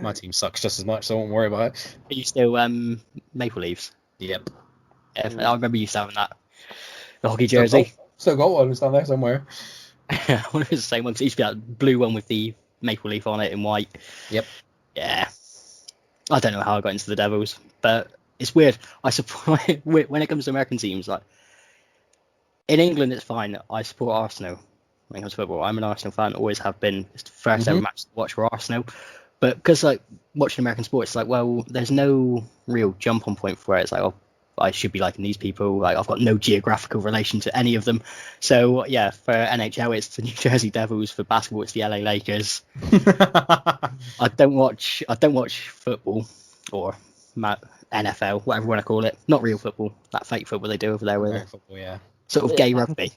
my team sucks just as much, so I won't worry about it. Are you still Maple Leafs? Yep. Yeah, I remember you having that. The hockey jersey. Still got one down there somewhere. I wonder if it's the same one, 'cause it used to be that blue one with the maple leaf on it in white. Yep. Yeah. I don't know how I got into the Devils, but it's weird. I support when it comes to American teams. Like in England, it's fine. I support Arsenal when it comes to football. I'm an Arsenal fan, always have been. It's the first ever match to watch for Arsenal. But because like watching American sports, it's like, well, there's no real jump on point for it. It's like, oh, I should be liking these people. Like I've got no geographical relation to any of them. So yeah, for NHL, it's the New Jersey Devils. For basketball, it's the LA Lakers. I don't watch football or NFL, whatever you want to call it. Not real football, that fake football they do over there with Football, yeah. sort of gay rugby.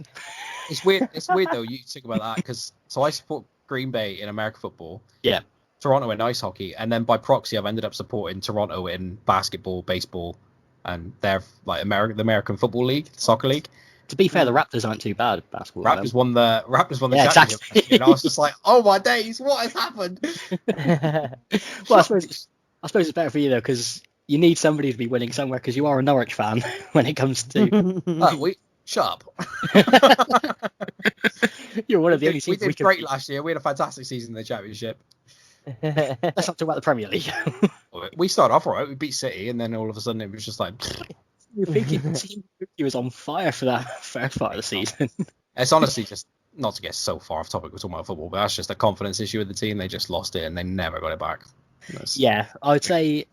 It's weird. It's weird though. You think about that because I support Green Bay in American football. Yeah. Toronto in ice hockey, and then by proxy, I've ended up supporting Toronto in basketball, baseball, and they're like the American Football League, soccer league. To be fair, the Raptors aren't too bad at basketball. Raptors won the Yeah, championship, exactly. and I was just like, oh my days, what has happened? Well, I suppose it's better for you though, because you need somebody to be winning somewhere, because you are a Norwich fan when it comes to. Shut up. You're one of the only We teams did can great beat. last year. We had a fantastic season in the championship. Let's not talk about the Premier League. We started off right. We beat City, and then all of a sudden it was just like. You think he was on fire for that first part of the season? It's honestly just not to get so far off topic. We're talking about football, but that's just a confidence issue with the team. They just lost it, and they never got it back. Yeah, I would say.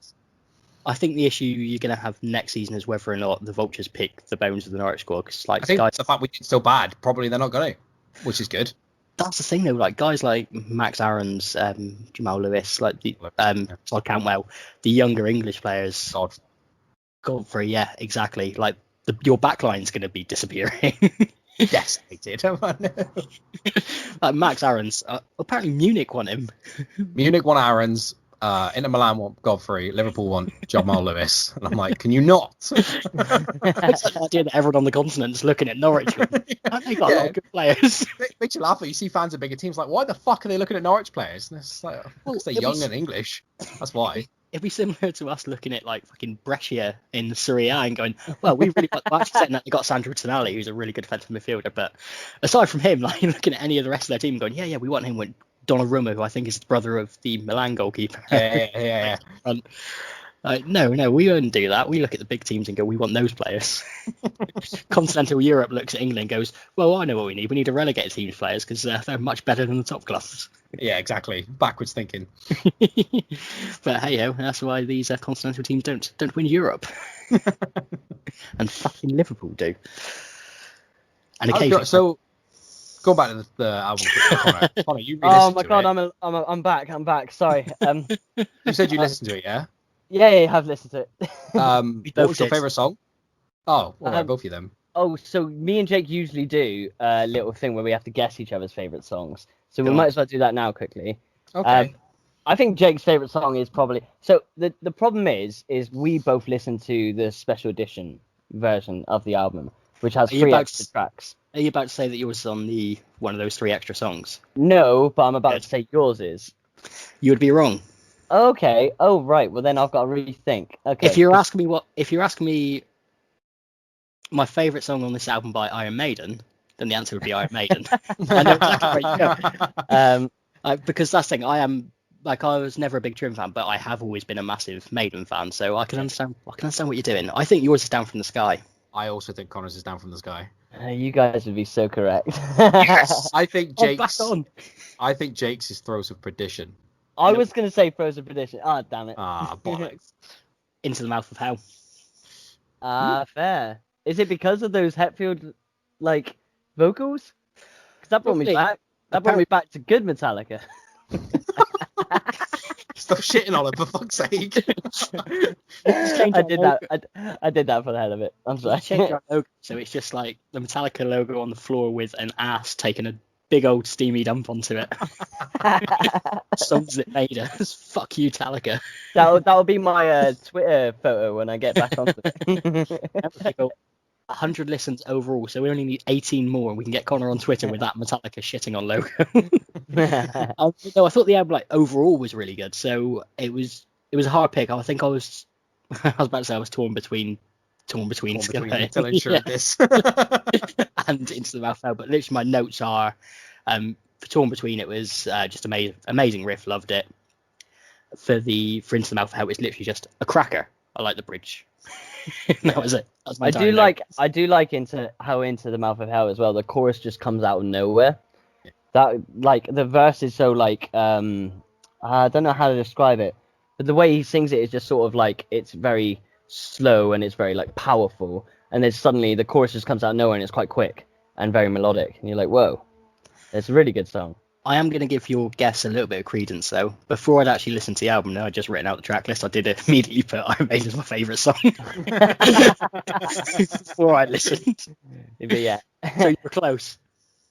I think the issue you're going to have next season is whether or not the Vultures pick the bones of the Norwich squad. Because like I think guys, the fact we did so bad, probably they're not going to, which is good. that's the thing though. Like guys like Max Aarons, Jamal Lewis, like the Todd Cantwell, the younger English players. Godfrey, yeah, exactly. Like your backline's going to be disappearing. Decimated. Like Max Aarons, apparently Munich won him. Munich won Aaron's. Inter Milan want Godfrey, Liverpool want Jamal Lewis, and I'm like, can you not? It's like the idea that everyone on the continent's looking at Norwich. Haven't they got a lot of good players? Makes you laugh. You see fans of bigger teams like, why the fuck are they looking at Norwich players? And it's like, because they're young and English. That's why. It'd be similar to us looking at like fucking Brescia in Serie A and going, well, we really got. Well, actually saying that they got Sandro Tonali, who's a really good defensive midfielder, but aside from him, like looking at any of the rest of their team, going, yeah, we want him with Donnarumma, who I think is the brother of the Milan goalkeeper. Yeah. No, we wouldn't do that. We look at the big teams and go, we want those players. Continental Europe looks at England and goes, well, I know what we need. We need a relegated team's players because they're much better than the top clubs. Yeah, exactly. Backwards thinking. But hey ho, that's why these continental teams don't win Europe. And fucking Liverpool do. And occasionally. So, go back to the album. Connor, you Oh my to god, it. I'm back. Sorry. You said you listened to it, yeah? Yeah, I've listened to it. What was your favourite song? Oh, all right, both of them. Oh, so me and Jake usually do a little thing where we have to guess each other's favourite songs. So we Go might on. as well do that now quickly. Okay. I think Jake's favourite song is probably... So the problem is we both listen to the special edition version of the album, which has 3 extra tracks. Are you about to say that yours is on one of those 3 extra songs? No, but I'm about to say yours is. You would be wrong. Okay. Oh, right. Well, then I've got to rethink. Okay. If you're asking me my favourite song on this album by Iron Maiden, then the answer would be Iron Maiden. I know exactly where you go. Because that's the thing, I was never a big Trim fan, but I have always been a massive Maiden fan, so I can understand what you're doing. I think yours is Down from the Sky. I also think Connor's is Down from the Sky. You guys would be so correct. Yes. I think Back Jake's. on. I think Jake's is Throes of Perdition. I was going to say Frozen Perdition. Ah, damn it. Bollocks. Into the Mouth of Hell. Fair. Is it because of those Hetfield, vocals? Because that brought me Probably. back. That brought me back to good Metallica. Stop shitting on it, for fuck's sake. I did that. I did that for the hell of it. I'm sorry. Change our logo, so it's just like the Metallica logo on the floor with an ass taking a big old steamy dump onto it. Songs that made us. Fuck you, Metallica. That'll be my Twitter photo when I get back onto it. 100 listens overall, so we only need 18 more, and we can get Connor on Twitter with that Metallica shitting on logo. No, I thought the album overall was really good. So it was a hard pick. I think I was about to say I was torn between Until I showed this. and Into the Mouth Hell, but literally my notes are torn between. It was just amazing riff, loved it. For Into the Mouth Hell, it's literally just a cracker. I like the bridge. That was it. That was my I do like Into the Mouth of Hell as well. The chorus just comes out of nowhere. Yeah. That the verse is so I don't know how to describe it, but the way he sings it is just sort of it's very slow and it's very powerful, and then suddenly the chorus just comes out of nowhere and it's quite quick and very melodic, and you're like, whoa, it's a really good song. I am going to give your guess a little bit of credence, though. Before I'd actually listened to the album, I'd just written out the track list. I did immediately put Iron Maiden as my favourite song before I listened. But yeah, so you were close.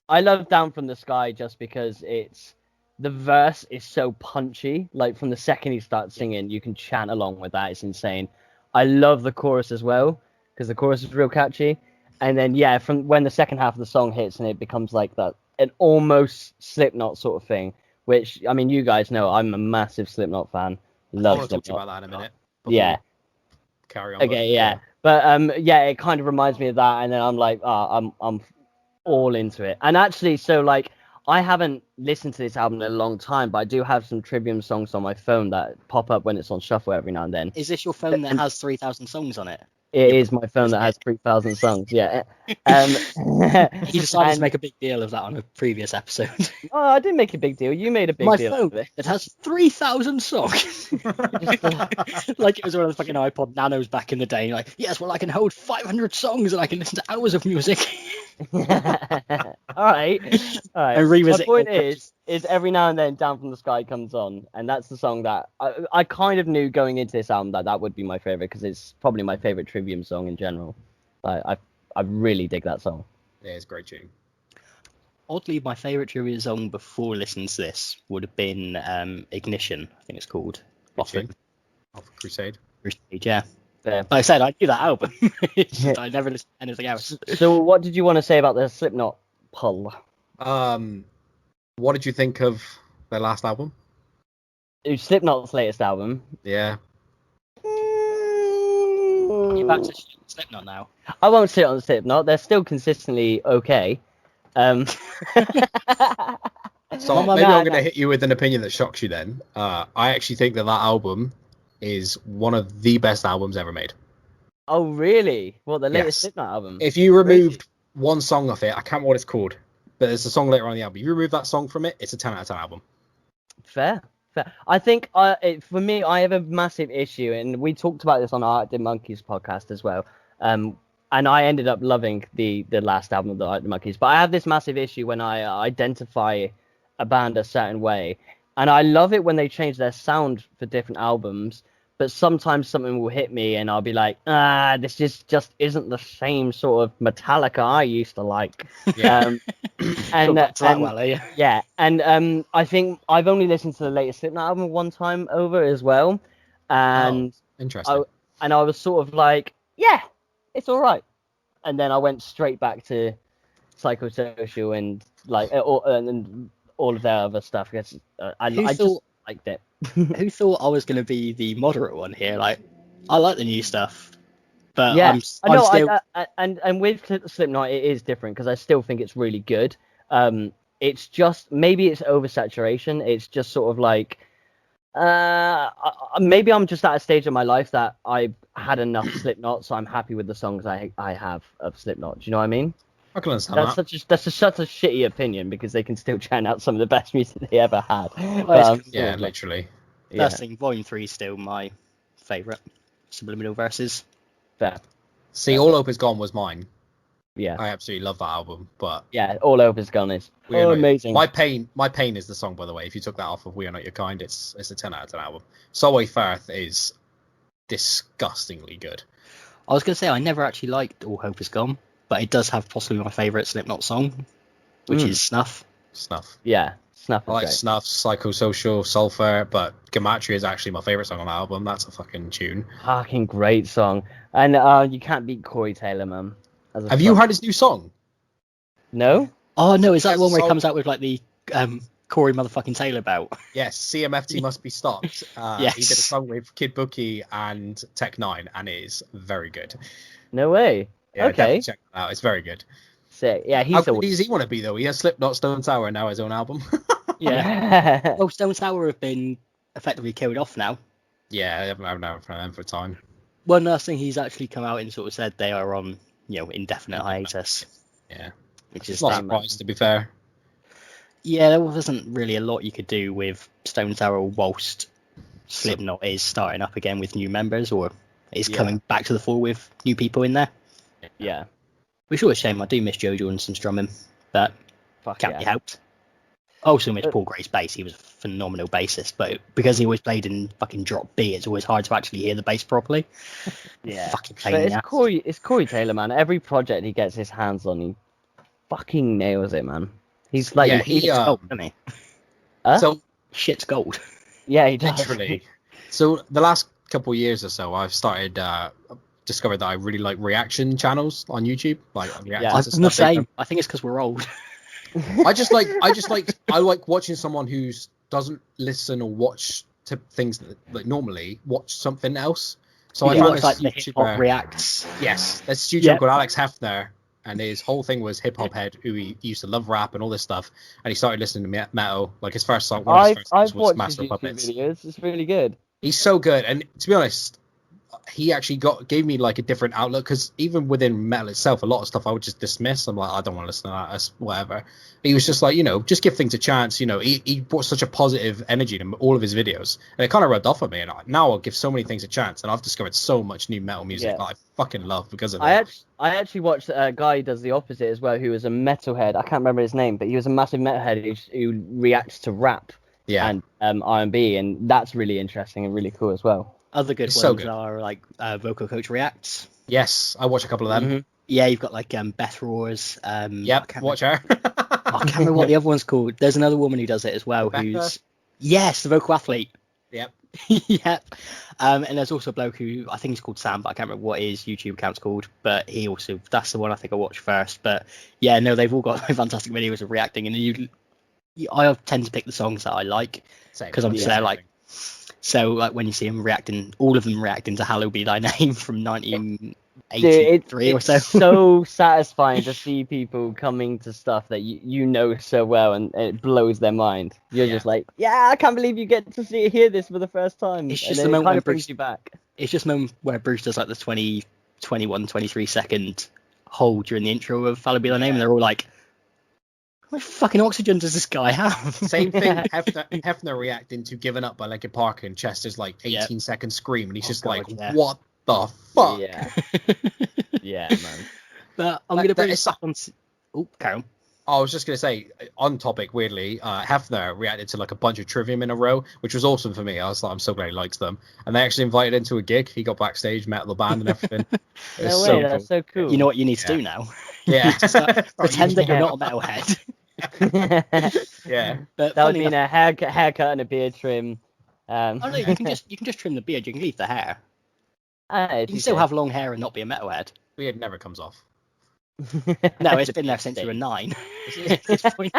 I love Down from the Sky just because the verse is so punchy. From the second he starts singing, you can chant along with that. It's insane. I love the chorus as well because the chorus is real catchy. And then from when the second half of the song hits and it becomes that. An almost Slipknot sort of thing, which, I mean, you guys know I'm a massive Slipknot fan. Love I want to Slipknot. talk to you about that in a minute. Yeah. Carry on. Okay, yeah. But it kind of reminds me of that, and then I'm like, I'm all into it. And actually, so I haven't listened to this album in a long time, but I do have some Trivium songs on my phone that pop up when it's on shuffle every now and then. Is this your phone that has 3,000 songs on it? It is my phone that has 3,000 songs, yeah. He decided to make a big deal of that on a previous episode. Oh, I didn't make a big deal. You made a big deal phone, of it. It has 3,000 songs. Like it was one of the fucking iPod Nanos back in the day. Yes, well, I can hold 500 songs and I can listen to hours of music. All right. And revisit. My point is every now and then Down from the Sky comes on, and that's the song that I kind of knew going into this album that would be my favorite because it's probably my favorite Trivium song in general. I really dig that song. Yeah, it's a great tune. Oddly, my favorite Trivium song before listening to this would have been Ignition, I think it's called. Off Crusade. Yeah. Fair. Like I said, I knew that album. I never listened to anything else. So what did you want to say about the Slipknot pull? What did you think of their last album? Slipknot's latest album. Yeah. You're back to Slipknot now. I won't sit on Slipknot. They're still consistently okay. So maybe I'm going to hit you with an opinion that shocks you then. I actually think that album is one of the best albums ever made. Oh, really? What, the latest Slipknot album? If you removed one song off it, I can't remember what it's called, but there's a song later on in the album. If you remove that song from it, it's a 10 out of 10 album. Fair. I think for me, I have a massive issue, and we talked about this on our Arctic Monkeys podcast as well. And I ended up loving the last album of the Arctic Monkeys, but I have this massive issue when I identify a band a certain way, and I love it when they change their sound for different albums. But sometimes something will hit me, and I'll be like, this just isn't the same sort of Metallica I used to like. Yeah. And I think I've only listened to the latest Slipknot album one time over as well, and interesting. I was sort of like, yeah, it's all right, and then I went straight back to Psychosocial and and all of their other stuff. Because I just liked it. Who thought I was going to be the moderate one here? I like the new stuff, but yeah, I'm still... and with Slipknot it is different because I still think it's really good. It's just maybe it's oversaturation. It's just sort of like maybe I'm just at a stage of my life that I've had enough Slipknot, so I'm happy with the songs I have of Slipknot. Do you know what I mean? I can understand that. That's such a shitty opinion because they can still churn out some of the best music they ever had. Yeah, literally. First thing, Volume 3 is still my favourite. Subliminal Verses. Fair. See, All Hope Is Gone was mine. Yeah. I absolutely love that album, but... Yeah, All Hope Is Gone is amazing. My Pain is the song, by the way. If you took that off of We Are Not Your Kind, it's a 10 out of 10 album. Solway Firth is disgustingly good. I was going to say, I never actually liked All Hope Is Gone, but it does have possibly my favourite Slipknot song, which is Snuff. Yeah, Snuff is I like great. Snuff, Psychosocial, Sulfur, but Gematria is actually my favourite song on the album. That's a fucking tune. Fucking great song. And you can't beat Corey Taylor, man. Have you heard his new song? No. Oh no, is that the one where he So- comes out with like the Corey motherfucking Taylor belt? Yes, CMFT must be stopped. Yes. He did a song with Kid Bookie and Tech Nine, and it is very good. No way. Yeah, Okay. definitely check that out. It's very good. Sick. Yeah, How he's good the. does he want to be though? He has Slipknot, Stone Sour, and now his own album. Yeah. Well, Stone Sour have been effectively killed off now. Yeah, I haven't known from them for time. One last thing, he's actually come out and sort of said they are on, indefinite hiatus, Yeah, which it's is not damn. surprised to be fair. Yeah, there wasn't really a lot you could do with Stone Sour whilst Slipknot is starting up again with new members, or is Yeah. coming back to the fore with new people in there. Yeah. Which is always a shame. I do miss Joe Johnson's drumming, but Fuck can't yeah. be helped. I also miss Paul Gray's bass. He was a phenomenal bassist, but because he always played in fucking drop B, it's always hard to actually hear the bass properly. Yeah. Fucking But pain in it's the ass. Corey Taylor, man. Every project he gets his hands on, he fucking nails it, man. He's like, Yeah, He's gold, isn't he? Huh? So Shit's gold. yeah, he does. literally, so the last couple of years or so, I've started discovered that I really like reaction channels on YouTube, like reactions I'm and the stuff. same. I think it's because we're old. I like watching someone who doesn't listen or watch to things that normally watch something else. So I You found watch this like the hip hop YouTuber. reacts. Yes, there's a YouTuber Yeah. called Alex Hefner, and his whole thing was hip hop head who he used to love rap and all this stuff, and he started listening to metal. Like his first song, one of his first songs I've was watched his Master of YouTube Puppets. videos. It's really good. He's so good, and to be honest, he actually gave me like a different outlook, because even within metal itself, a lot of stuff I would just dismiss. I'm like, I don't want to listen to that, that's whatever. He was just like, just give things a chance. He brought such a positive energy to all of his videos, and it kind of rubbed off on me. And now I'll give so many things a chance, and I've discovered so much new metal music that I fucking love because of it. I actually watched a guy who does the opposite as well, who was a metalhead. I can't remember his name, but he was a massive metalhead who reacts to rap Yeah, and R&B, and that's really interesting and really cool as well. Other good It's ones so good. are like Vocal Coach Reacts. yes, I watch a couple of them. Mhm. Yeah, you've got like Beth Roars. I Yep, can't watch remember, her. I can't remember what the other one's called. There's another woman who does it as well. Rebecca? Who's yes, the vocal athlete. Yep. Yep. And there's also a bloke who I think he's called Sam, but I can't remember what his YouTube account's called. But that's the one I think I watched first. But yeah, no, they've all got fantastic videos of reacting, and I tend to pick the songs that I like because I'm just there like. So like when you see them reacting, all of them reacting to "Hallowed Be Thy Name" from 1983 or it's so. so satisfying to see people coming to stuff that you know so well, and it blows their mind. You're Yeah. just like, yeah, I can't believe you get to hear this for the first time. It's And just then the it moment kind when of brings Bruce- you back. It's just a moment where Bruce does like the 20, 21, 23 second hold during the intro of "Hallowed Be Thy Name," and they're all like, "How much fucking oxygen does this guy have?" Same thing. Hefner reacting to "Giving Up" by Linkin Park, and Chester's like 18-second scream, and he's just God, like, yeah. "What the fuck?" Yeah, yeah, man. But I'm Like, going to bring that this is- back on. Oh, carry on. I was just gonna say, on topic, weirdly, Hefner reacted to like a bunch of Trivium in a row, which was awesome for me. I was like, I'm so glad he likes them, and they actually invited him to a gig. He got backstage, met the band and everything. It No was way, so that's so cool. You know what you need to Yeah. do now? Yeah. Pretend that you're Yeah. not a metalhead. Yeah. But that would funny mean enough, a haircut and a beard trim. oh, no, you can just trim the beard. You can leave the hair. You can still have long hair and not be a metalhead. Beard never comes off. No, it's been there since you were 9. At this point.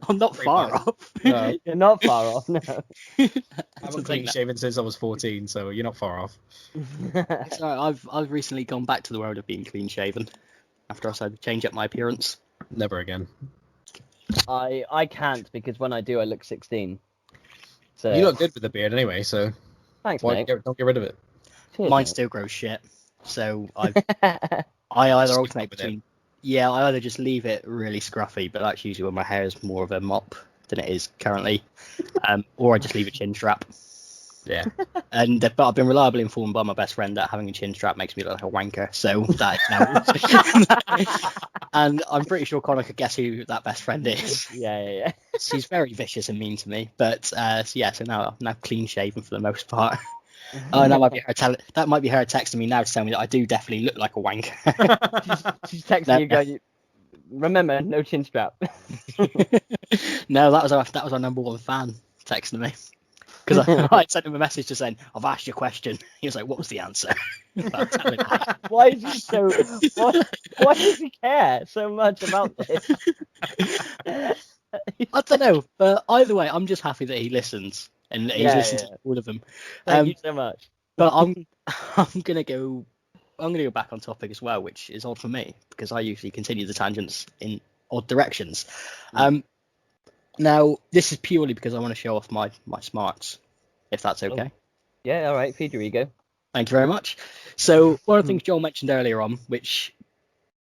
I'm not Pretty far much. off. No. You're not far off, no. I've That's been the clean thing. shaven since I was 14, so you're not far off. So I've recently gone back to the world of being clean shaven after I decided to change up my appearance. Never again. I can't, because when I do, I look 16. So You look good with the beard anyway, so thanks, why mate. don't get rid of it. Cheers, Mine mate. still grows shit. So I either Just alternate keep it between I either just leave it really scruffy, but that's usually when my hair is more of a mop than it is currently, or I just leave a chin strap. Yeah. But I've been reliably informed by my best friend that having a chin strap makes me look like a wanker. So that is now. And I'm pretty sure Connor could guess who that best friend is. Yeah. She's very vicious and mean to me. But so now I'm now clean shaven for the most part. Oh, and that might be her texting me now to tell me that I do definitely look like a wanker. She's texting No. you going, remember, no chin strap. No, that was our number one fan texting me. Because I sent him a message just saying, I've asked you a question. He was like, what was the answer? But tell me that. Why is he so? Why does he care so much about this? I don't know, but either way, I'm just happy that he listens and he's listened to all of them. Thank you so much. But I'm gonna go back on topic as well, which is odd for me because I usually continue the tangents in odd directions. Now this is purely because I want to show off my smarts, if that's okay. Yeah, all right. Feed your ego. Thank you very much. So one of the things Joel mentioned earlier on, which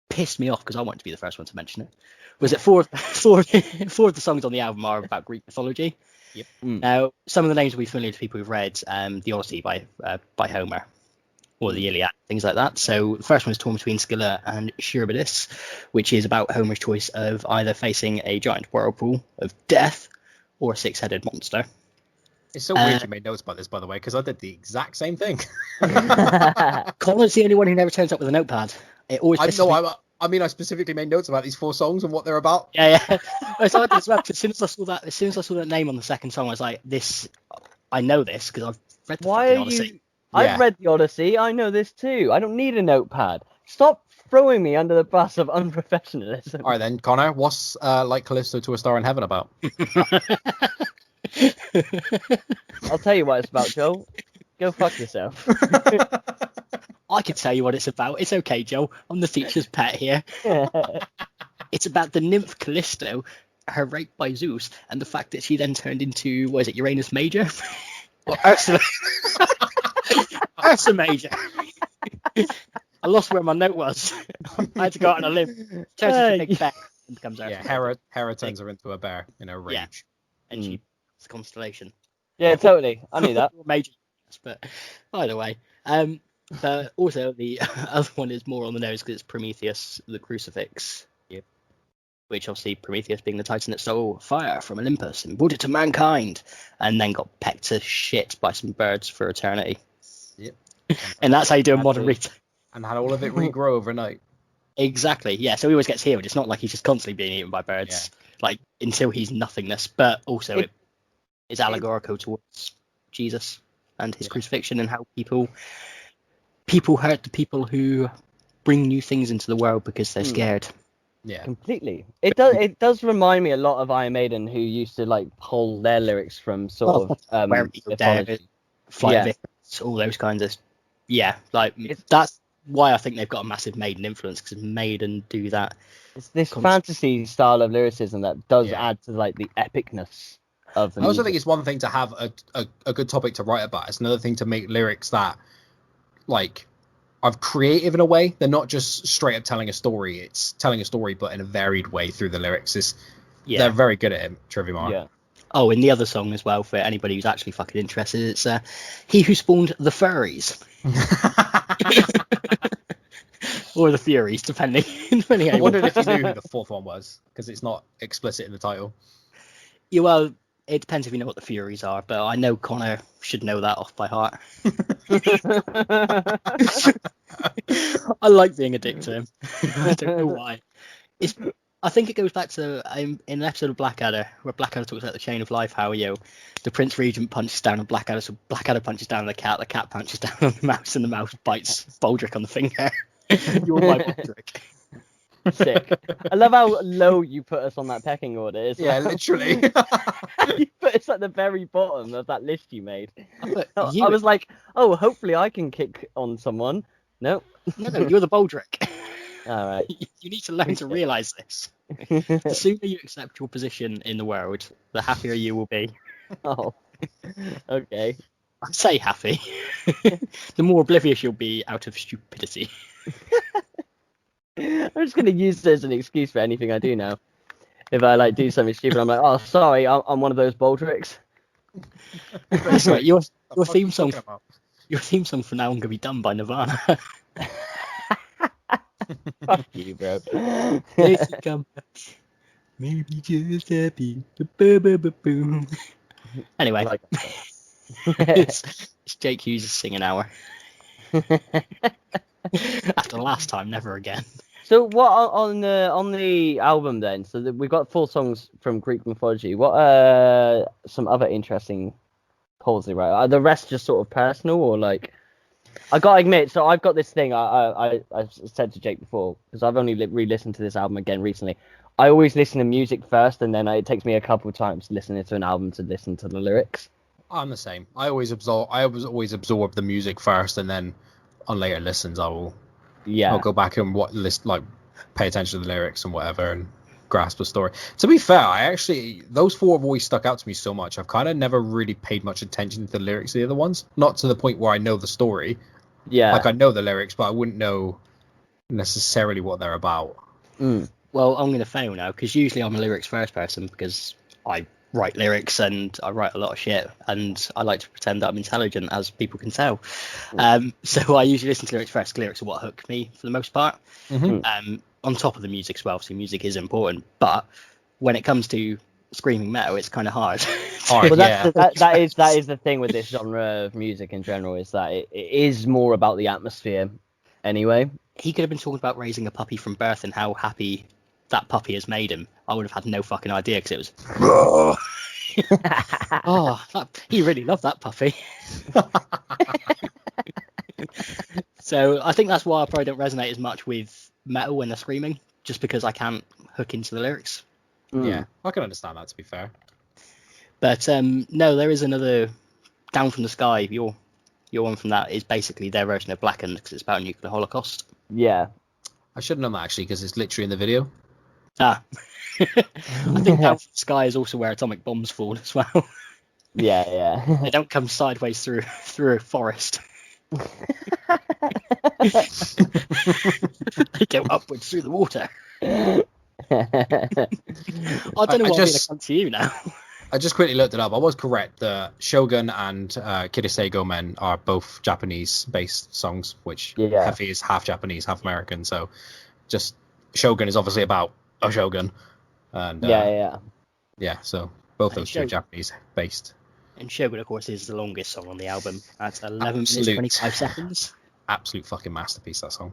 pissed me off because I wanted to be the first one to mention it, was that four of the songs on the album are about Greek mythology. Yep. Now, some of the names will be familiar to people who've read the Odyssey by Homer, or the Iliad, things like that. So the first one is torn between Scylla and Charybdis, which is about Homer's choice of either facing a giant whirlpool of death or a six-headed monster. It's so weird you made notes about this, by the way, because I did the exact same thing. Colin's the only one who never turns up with a notepad. It always I specifically made notes about these 4 songs and what they're about. Yeah. So I did as well, 'cause as soon as I saw that name on the second song, I was like, I know this because I've read the fucking Odyssey. I've read the Odyssey. I know this too. I don't need a notepad. Stop throwing me under the bus of unprofessionalism. All right then, Connor, what's Like Callisto to a Star in Heaven about? I'll tell you what it's about, Joel. Go fuck yourself. I can tell you what it's about. It's okay, Joe. I'm the teacher's pet here. It's about the nymph Callisto, her rape by Zeus, and the fact that she then turned into, what is it, Uranus Major? Or Ursula. Ursa Major. I lost where my note was. I had to go out on a limb. Turns into a big bear and becomes Ursa. Yeah, Hera turns her into a bear in a rage. Yeah. And she's a constellation. Yeah, totally. I knew that. Major, but either way. But also the other one is more on the nose because it's Prometheus, the crucifix. Yep. Which obviously Prometheus, being the titan that stole fire from Olympus and brought it to mankind, and then got pecked to shit by some birds for eternity. Yep. And that's how you do a modern retake. And had all of it regrow overnight. Exactly. Yeah. So he always gets healed. It's not like he's just constantly being eaten by birds, like until he's nothingness. But also it is allegorical towards Jesus and his crucifixion and how people hurt the people who bring new things into the world because they're scared. Yeah, completely. It does remind me a lot of Iron Maiden, who used to like pull their lyrics from sort of Where People Dare, Flight Victims, all those kinds of that's why I think they've got a massive Maiden influence, because Maiden do that. It's this fantasy style of lyricism that does add to like the epicness of the I also think it's one thing to have a good topic to write about. It's another thing to make lyrics that like are creative in a way. They're not just straight up telling a story. It's telling a story but in a varied way through the lyrics. They're very good at it, Trivium. Yeah. Oh, and the other song as well, for anybody who's actually fucking interested, it's He Who Spawned the Furries. Or the Furies, depending I wondered if you knew who the fourth one was, because it's not explicit in the title. Yeah, well, it depends if you know what the Furies are, but I know Connor should know that off by heart. I like being a dick to him. I don't know why. I think it goes back to in an episode of Blackadder, where Blackadder talks about the chain of life, how the Prince Regent punches down on Blackadder, so Blackadder punches down on the cat punches down on the mouse, and the mouse bites Baldric on the finger. You're my Baldric. Sick. I love how low you put us on that pecking order. Literally. You put us at the very bottom of that list you made. I was like, hopefully I can kick on someone. No, you're the Baldric. All right. You need to learn to realise this. The sooner you accept your position in the world, the happier you will be. Oh, okay. I say happy. The more oblivious you'll be out of stupidity. I'm just going to use this as an excuse for anything I do now. If I do something stupid, I'm like, oh, sorry, I'm one of those Baldrics. That's right. Your theme song for now on going to be done by Nirvana. Fuck you, bro. If you come back, maybe just happy. Boom. Anyway, it's Jake Hughes' singing hour. After last time, never again. So what on the album then? So we've got 4 songs from Greek mythology. What are some other interesting Palsy, right? Are the rest just sort of personal, or like? I gotta admit, so I've got this thing. I said to Jake before, because I've only re-listened to this album again recently. I always listen to music first, and then it takes me a couple of times listening to an album to listen to the lyrics. I'm the same. I always absorb the music first, and then on later listens, I'll go back and pay attention to the lyrics and whatever, and grasp the story. To be fair, those four have always stuck out to me so much. I've kind of never really paid much attention to the lyrics of the other ones. Not to the point where I know the story. Yeah. Like I know the lyrics, but I wouldn't know necessarily what they're about. Well, I'm going to fail now, because usually I'm a lyrics first person, because I write lyrics and I write a lot of shit, and I like to pretend that I'm intelligent, as people can tell. So I usually listen to lyrics first. Lyrics are what hook me for the most part. On top of the music as well, so music is important. But when it comes to screaming metal, it's kind of hard. Well, that is the thing with this genre of music in general, is that it is more about the atmosphere anyway. He could have been talking about raising a puppy from birth and how happy that puppy has made him. I would have had no fucking idea, because it was he really loved that puppy. So I think that's why I probably don't resonate as much with metal when they're screaming, just because I can't hook into the lyrics. Yeah, I can understand that, to be fair. But no, there is another Down from the Sky. Your one from that is basically their version of Blackened, because it's about a nuclear holocaust. Yeah. I should have known that, actually, because it's literally in the video. I think Down from the Sky is also where atomic bombs fall as well. Yeah. They don't come sideways through a forest. They go upwards through the water. I don't know what I'm going to come to you now. I just quickly looked it up. I was correct. The Shogun and Kidisei Gomen are both Japanese-based songs, which Heavy is half Japanese, half American. So just Shogun is obviously about a shogun. And, so both those two Japanese-based. And Shogun, of course, is the longest song on the album at 11 minutes 25 seconds. Absolute fucking masterpiece, that song.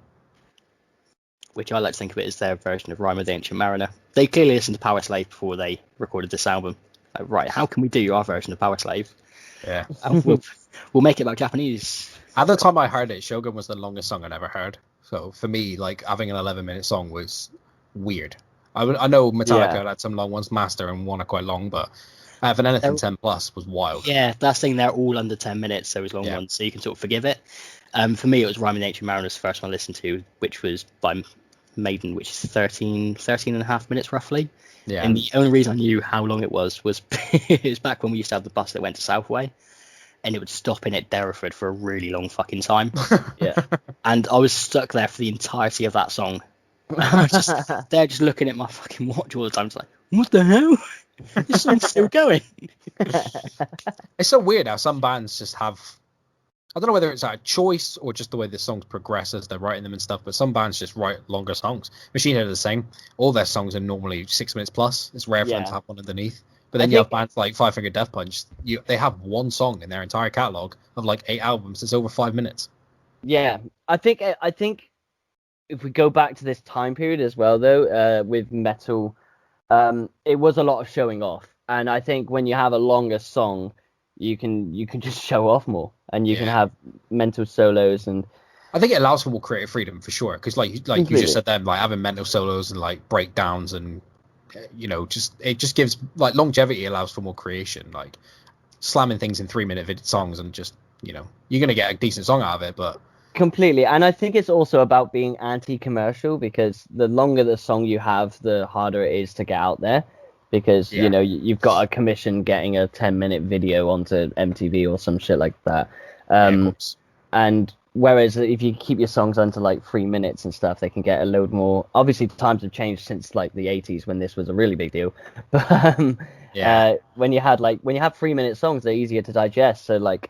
Which I like to think of it as their version of Rime of the Ancient Mariner. They clearly listened to Power Slave before they recorded this album. Like, right, how can we do our version of Power Slave? Yeah. We'll make it about Japanese. At the time I heard it, Shogun was the longest song I'd ever heard. So for me, like, having an 11-minute song was weird. I know Metallica had some long ones, Master, and one are quite long, but having anything 10 plus was wild. Yeah, that's the thing, they're all under 10 minutes, those long ones, so you can sort of forgive it. For me, it was Rime of the Ancient Mariner's first one I listened to, which was by Maiden, which is 13 and a half minutes roughly. Yeah. And the only reason I knew how long it was it was back when we used to have the bus that went to Southway, and it would stop in at Derriford for a really long fucking time. And I was stuck there for the entirety of that song. I was just looking at my fucking watch all the time. It's like, what the hell? This song's still going. It's so weird how some bands just have, I don't know whether it's a choice or just the way the songs progress as they're writing them and stuff, but some bands just write longer songs. Machine Head are the same. All their songs are normally 6 minutes plus. It's rare for them to have one underneath. But then you have bands like Five Finger Death Punch. They have one song in their entire catalogue of like 8 albums. It's over 5 minutes. Yeah, I think if we go back to this time period as well, though, with metal, it was a lot of showing off. And I think when you have a longer song, you can just show off more, and you can have mental solos, and I think it allows for more creative freedom for sure. Because like you just said, then like having mental solos and like breakdowns, and it just gives like longevity, allows for more creation. Like slamming things in 3-minute songs, and just you're gonna get a decent song out of it, but. Completely. And I think it's also about being anti-commercial, because the longer the song you have, the harder it is to get out there, because you've got a commission getting a 10-minute video onto MTV or some shit like that. And whereas if you keep your songs under like 3 minutes and stuff, they can get a load more. Obviously times have changed since like the 80s when this was a really big deal, but when you have 3-minute songs, they're easier to digest. So like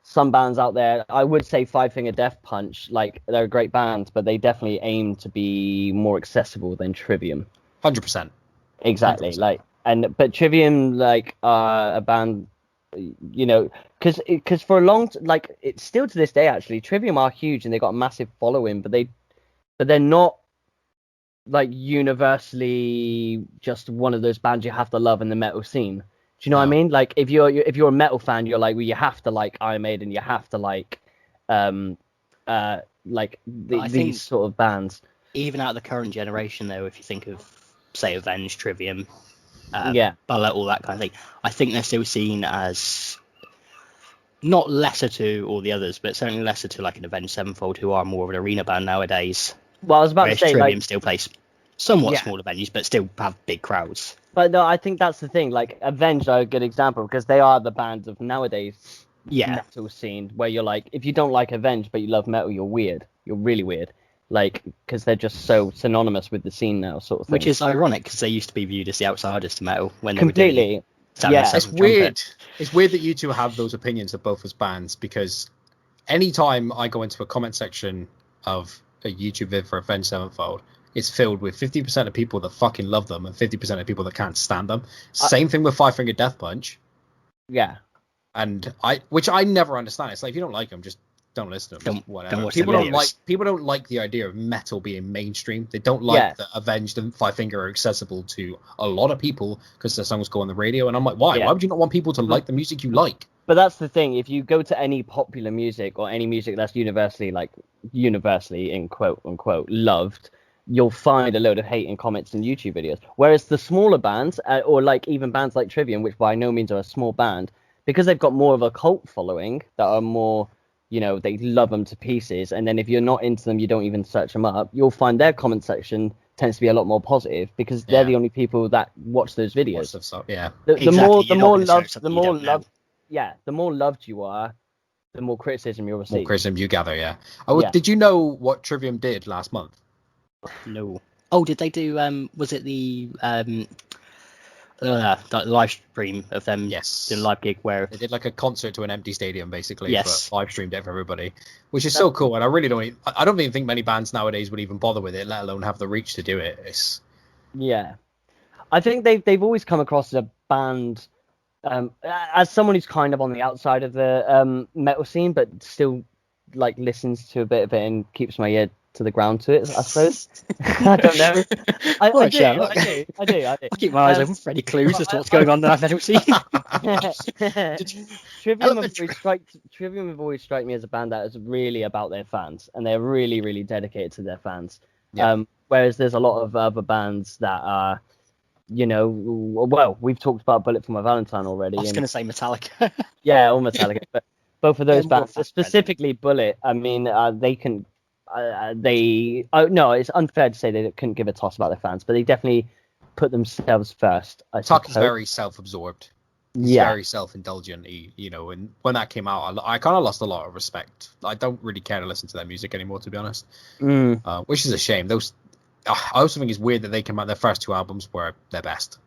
some bands out there, I would say Five Finger Death Punch, like they're a great band, but they definitely aim to be more accessible than Trivium. 100%. Exactly. 100%. But Trivium, like, a band, because for a long it's still to this day actually, Trivium are huge and they got a massive following, but they're not like universally just one of those bands you have to love in the metal scene. you know what I No. mean? Like if you're a metal fan, you're like, well, you have to like Iron Maiden, you have to like I think- these sort of bands. Even out of the current generation, though, if you think of, say, Avenged, Trivium, Yeah. Bullet, all that kind of thing, I think they're still seen as not lesser to all the others, but certainly lesser to like an Avenged Sevenfold, who are more of an arena band nowadays. Well, I was about Whereas to say Trivium like, still plays somewhat Yeah. smaller venues, but still have big crowds. but no, I think that's the thing. Like Avenged are a good example because they are the bands of nowadays Yeah, metal scene where you're like, if you don't like Avenged but you love metal, you're weird. You're really weird. Like, because they're just so synonymous with the scene now, sort of thing. which is ironic because they used to be viewed as the outsiders to metal when they were completely. doing Stand Yeah. and It's Seventh Trumpet. weird. It's weird that you two have those opinions of both as bands, because anytime I go into a comment section of a YouTube vid for Avenged Sevenfold, it's filled with 50% of people that fucking love them and 50% of people that can't stand them. Same thing with Five Finger Death Punch, Yeah. and which I never understand. It's like, if you don't like them, just don't listen to them. Don't Whatever. watch People their don't videos. people don't like the idea of metal being mainstream. They don't like Yeah. that Avenged and Five Finger are accessible to a lot of people because their songs go on the radio. And I'm like, why? Yeah. Why would you not want people to like the music you like? But that's the thing. If you go to any popular music or any music that's universally in quote unquote loved, you'll find a load of hate in comments and YouTube videos. Whereas the smaller bands, or like even bands like Trivium, which by no means are a small band, because they've got more of a cult following that are more, they love them to pieces. And then if you're not into them, you don't even search them up, you'll find their comment section tends to be a lot more positive because they're Yeah. the only people that watch those videos. Watch the stuff. Yeah. The Exactly, more you're not gonna search loved, something you don't know. the more loved you are, the more criticism you'll More receive. criticism you gather. Yeah. Oh, Yeah. did you know what Trivium did last month? No. Oh, did they do? Was it the live stream of them Yes. doing a live gig where? They did like a concert to an empty stadium, basically, Yes. but live streamed it for everybody, which is so cool. And I really I don't even think many bands nowadays would even bother with it, let alone have the reach to do it. It's Yeah, I think they've always come across as a band, as someone who's kind of on the outside of the metal scene, but still like listens to a bit of it and keeps my ear to the ground to it, I suppose. I don't know. I What a do. Sherlock. I do. I keep my eyes open for any clues as to what's going on in that metal scene. Trivium have always struck me as a band that is really about their fans, and they're really, really dedicated to their fans. Yeah. Whereas there's a lot of other bands that are, well, we've talked about Bullet for My Valentine already. I was and- going to say Metallica. Yeah, or Metallica, but both of those They're more bands, fan-friendly. specifically Bullet, I mean, they can. No, it's unfair to say they couldn't give a toss about their fans, but they definitely put themselves first. I Tuck is suppose. very self-absorbed. He's Yeah. very self-indulgent. And when that came out, I kind of lost a lot of respect. I don't really care to listen to their music anymore, to be honest. Which is a shame. I also think it's weird that they came out. Their first two albums were their best.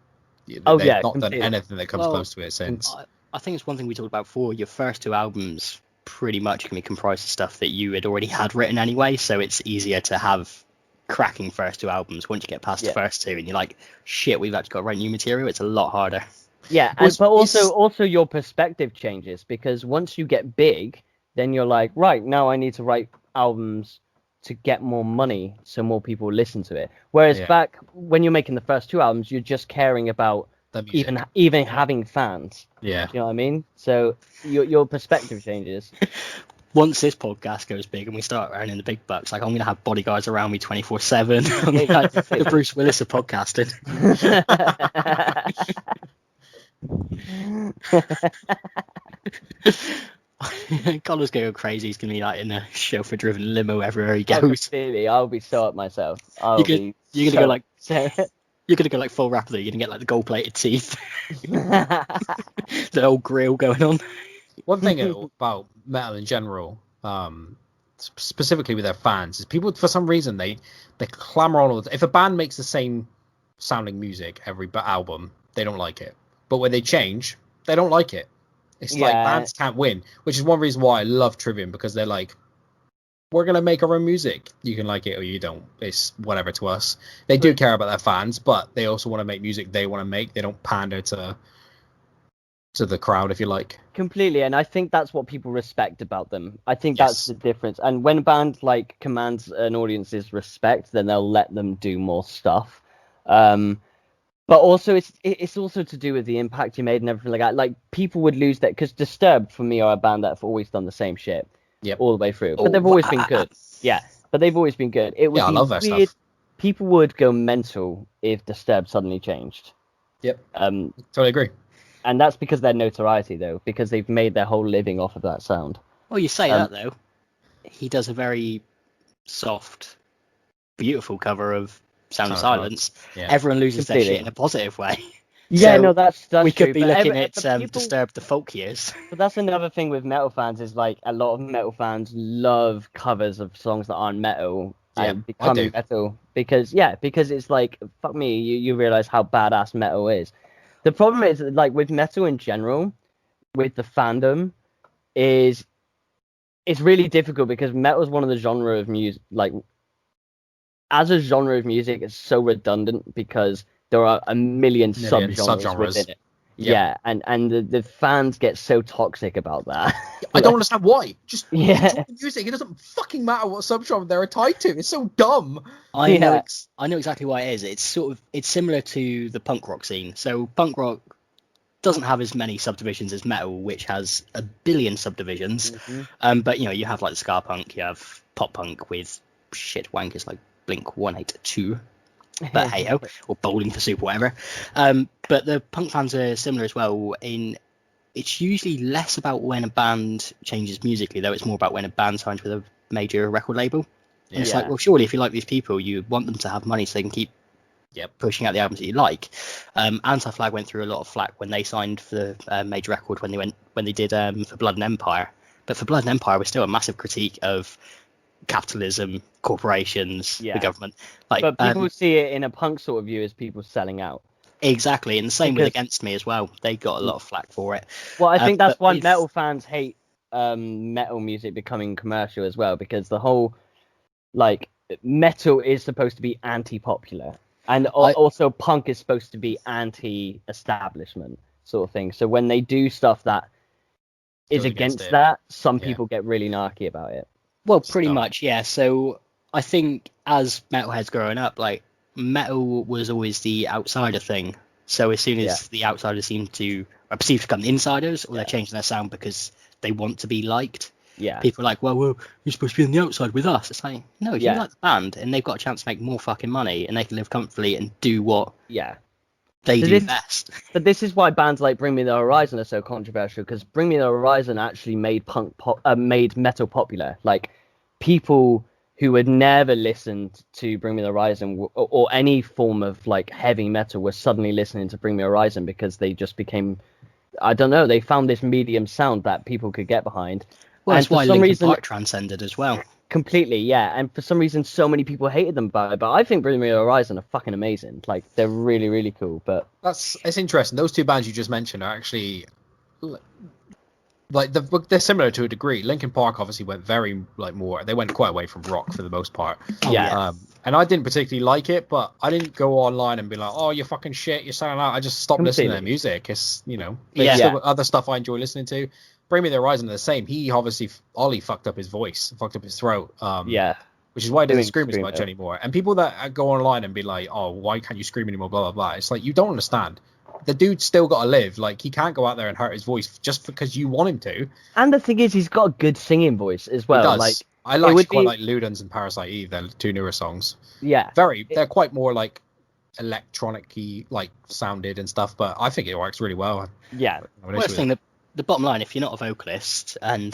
They've not done completely. anything that comes Well, close to it since. I think it's one thing we talked about before. Your first two albums pretty much can be comprised of stuff that you had already had written anyway, so it's easier to have cracking first two albums. Once you get past the Yeah. first two and you're like, shit, we've actually got to write new material, it's a lot harder. Yeah, Was- but is- also your perspective changes because once you get big, then you're like, right, now I need to write albums to get more money so more people listen to it. Whereas Yeah. back when you're making the first two albums, you're just caring about The music. even having fans. Yeah. Do you know what I mean? So your perspective changes. Once this podcast goes big and we start earning the big bucks, like I'm going to have bodyguards around me 24/7. I'm gonna like the Bruce Willis of podcasting. Colin's going to go crazy. He's going to be like in a chauffeur-driven limo everywhere he goes. Clearly, I'll be so up myself. You're going to go like you're going to go like full Rapper. You're going to get like the gold-plated teeth, the old grill going on. One thing about metal in general, specifically with their fans, is people for some reason they clamor on all the. If a band makes the same sounding music every album, they don't like it. But when they change, they don't like it. It's like bands can't win, which is one reason why I love Trivium, because they're like, we're gonna make our own music. You can like it or you don't. It's whatever to us. They do care about their fans, but they also want to make music they want to make. They don't pander to the crowd, if you like. Completely, and I think that's what people respect about them. I think that's Yes. the difference. And when a band like commands an audience's respect, then they'll let them do more stuff. But also, it's also to do with the impact you made and everything like that. Like, people would lose that because Disturbed for me are a band that have always done the same shit all the way through. But they've always been good. Yeah, but they've always been good. It would Yeah, I be love that weird. stuff. People would go mental if Disturbed suddenly changed. Yep. Um, Totally agree. and that's because their notoriety, though, because they've made their whole living off of that sound. Well, you say that though. He does a very soft, beautiful cover of Sound of Silence. Yeah. Everyone loses their Completely. shit in a positive way. Yeah, So no, that's we true. could be But looking every- at but people- Disturbed the folk years. But that's another thing with metal fans is like a lot of metal fans love covers of songs that aren't metal Yeah, and I become do. metal because it's like fuck me, you realize how badass metal is. The problem is that, like with metal in general, with the fandom, is it's really difficult because metal is one of the genre of music like as a genre of music it's so redundant because there are a million subgenres within it. Yep. Yeah, and the fans get so toxic about that. I don't understand why. Just Yeah. enjoy the music. It doesn't fucking matter what subgenre they're tied to. It's so dumb. I know Yeah. I know exactly why it is. It's similar to the punk rock scene. So punk rock doesn't have as many subdivisions as metal, which has a billion subdivisions. But you have like the ska punk, you have pop punk with shit wankers like Blink 182. But hey ho, or Bowling for Soup, or whatever. But the punk fans are similar as well. It's usually less about when a band changes musically, though. It's more about when a band signs with a major record label. And it's like, well, surely if you like these people, you want them to have money so they can keep pushing out the albums that you like. Anti-Flag went through a lot of flack when they signed for the major record when they did For Blood and Empire. But For Blood and Empire was still a massive critique of capitalism, corporations, the government. But people see it in a punk sort of view as people selling out. Exactly, and the same with Against Me as well. They got a lot of flack for it. Well, I think that's why metal fans hate metal music becoming commercial as well, because the whole metal is supposed to be anti-popular, and also punk is supposed to be anti-establishment sort of thing. So when they do stuff that is against that, some people get really narky about it. Well, pretty much, yeah. So I think as metalheads growing up, like metal was always the outsider thing. So as soon as the outsiders seem to are perceived to become the insiders, or they're changing their sound because they want to be liked. Yeah. People are like, well, you're supposed to be on the outside with us. It's like, no, if you like the band and they've got a chance to make more fucking money and they can live comfortably and do what they do best. But this is why bands like Bring Me the Horizon are so controversial, because Bring Me the Horizon actually made made metal popular. Like, people who had never listened to Bring Me the Horizon or any form of like heavy metal were suddenly listening to Bring Me the Horizon because they just became, I don't know, they found this medium sound that people could get behind. Well, that's why Linkin Park transcended as well. Completely, yeah. And for some reason, so many people hated them about it. But I think Bring Me the Horizon are fucking amazing. Like, they're really, really cool. But it's interesting. Those two bands you just mentioned are actually like they're similar to a degree. Linkin Park obviously went they went quite away from rock for the most part. Yeah. And I didn't particularly like it, but I didn't go online and be like, oh, you're fucking shit, you're selling out. I just stopped listening to their music. It's, there's still other stuff I enjoy listening to. Bring Me the Horizon are the same. He obviously, Ollie fucked up his voice, fucked up his throat. Which is why he doesn't scream as much anymore. And people that go online and be like, oh, why can't you scream anymore, blah, blah, blah. It's like, you don't understand. The dude's still got to live. Like, he can't go out there and hurt his voice just because you want him to. And the thing is, he's got a good singing voice as well. He does. Like, I like Ludens and Parasite Eve, they're two newer songs. Yeah. They're quite more like electronic-y, like sounded and stuff, but I think it works really well. Yeah. The bottom line, if you're not a vocalist, and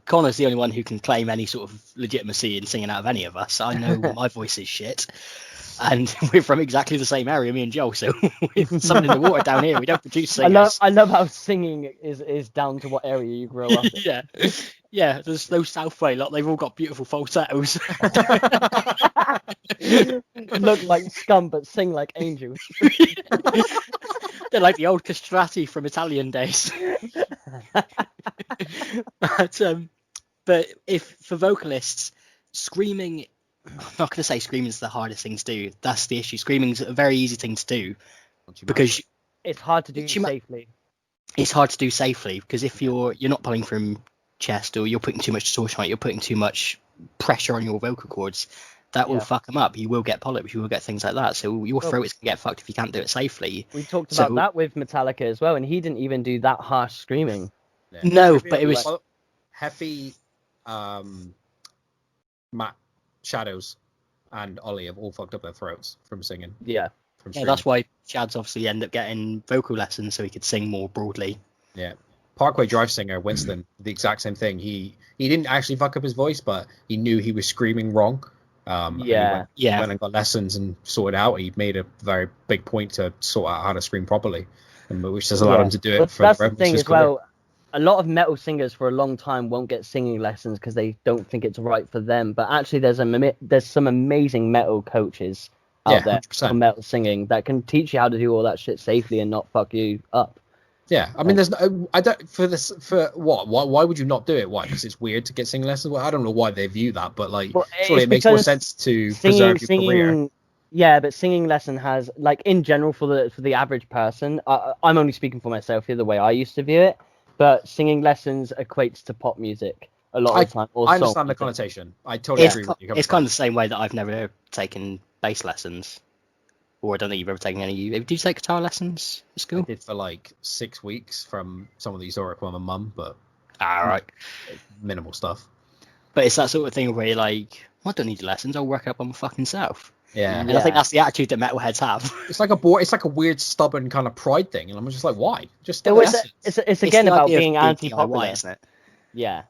Connor's the only one who can claim any sort of legitimacy in singing out of any of us. I know my voice is shit, and we're from exactly the same area, me and Joel. So with something in the water down here, we don't produce singers. I love how singing is down to what area you grow up in. Yeah. There's those South Way lot. They've all got beautiful falsettos. Look like scum, but sing like angels. They're like the old castrati from Italian days. But if for vocalists, screaming, I'm not going to say screaming is the hardest thing to do. That's the issue. Screaming's a very easy thing to do because it's hard to do safely. It's hard to do safely because if you're not pulling from chest, or you're putting too much distortion on it, you're putting too much pressure on your vocal cords, that will Yeah. fuck them up. You will get polyps, you will get things like that. So your Well, throat is gonna get fucked if you can't do it safely. we talked So- about that with Metallica as well, and he didn't even do that harsh screaming. Yeah. No, but it was Well, Heffy, Matt, Shadows, and Ollie have all fucked up their throats from singing. Yeah. From yeah. screaming. That's why Chad's obviously ended up getting vocal lessons so he could sing more broadly. Yeah. Parkway Drive singer Winston, the exact same thing. He didn't actually fuck up his voice, but he knew he was screaming wrong. And Yeah. he went and got lessons and sorted out. He made a very big point to sort out how to scream properly, which has allowed him to do it But for that's the the rest of thing his as career. well. A lot of metal singers for a long time won't get singing lessons because they don't think it's right for them. But actually, there's some amazing metal coaches out there 100%. for metal singing that can teach you how to do all that shit safely and not fuck you up. Yeah, I mean, there's no, I don't for what? Why would you not do it? Why? Because it's weird to get singing lessons. Well, I don't know why they view that, but like, Well, surely it's it makes more because sense to preserve your career. Yeah, but singing lesson has, like, in general for the average person. I'm only speaking for myself here, the way I used to view it. But singing lessons equates to pop music a lot of the time. Or I soul understand the music. connotation. I totally agree with you. It's kind of the same way that I've never taken bass lessons, or I don't think you've ever taken any. Did you take guitar lessons at I school? did for like 6 weeks from someone that used to work with my mum, but Right. minimal stuff. But it's that sort of thing where you're like, I don't need lessons. I'll work up on my fucking self. Yeah. And I think that's the attitude that metalheads have. It's like a weird stubborn kind of pride thing, and I'm just like, why? Just It get was, lessons. it's again the about idea of being being anti-popular, DIY, isn't it? Yeah.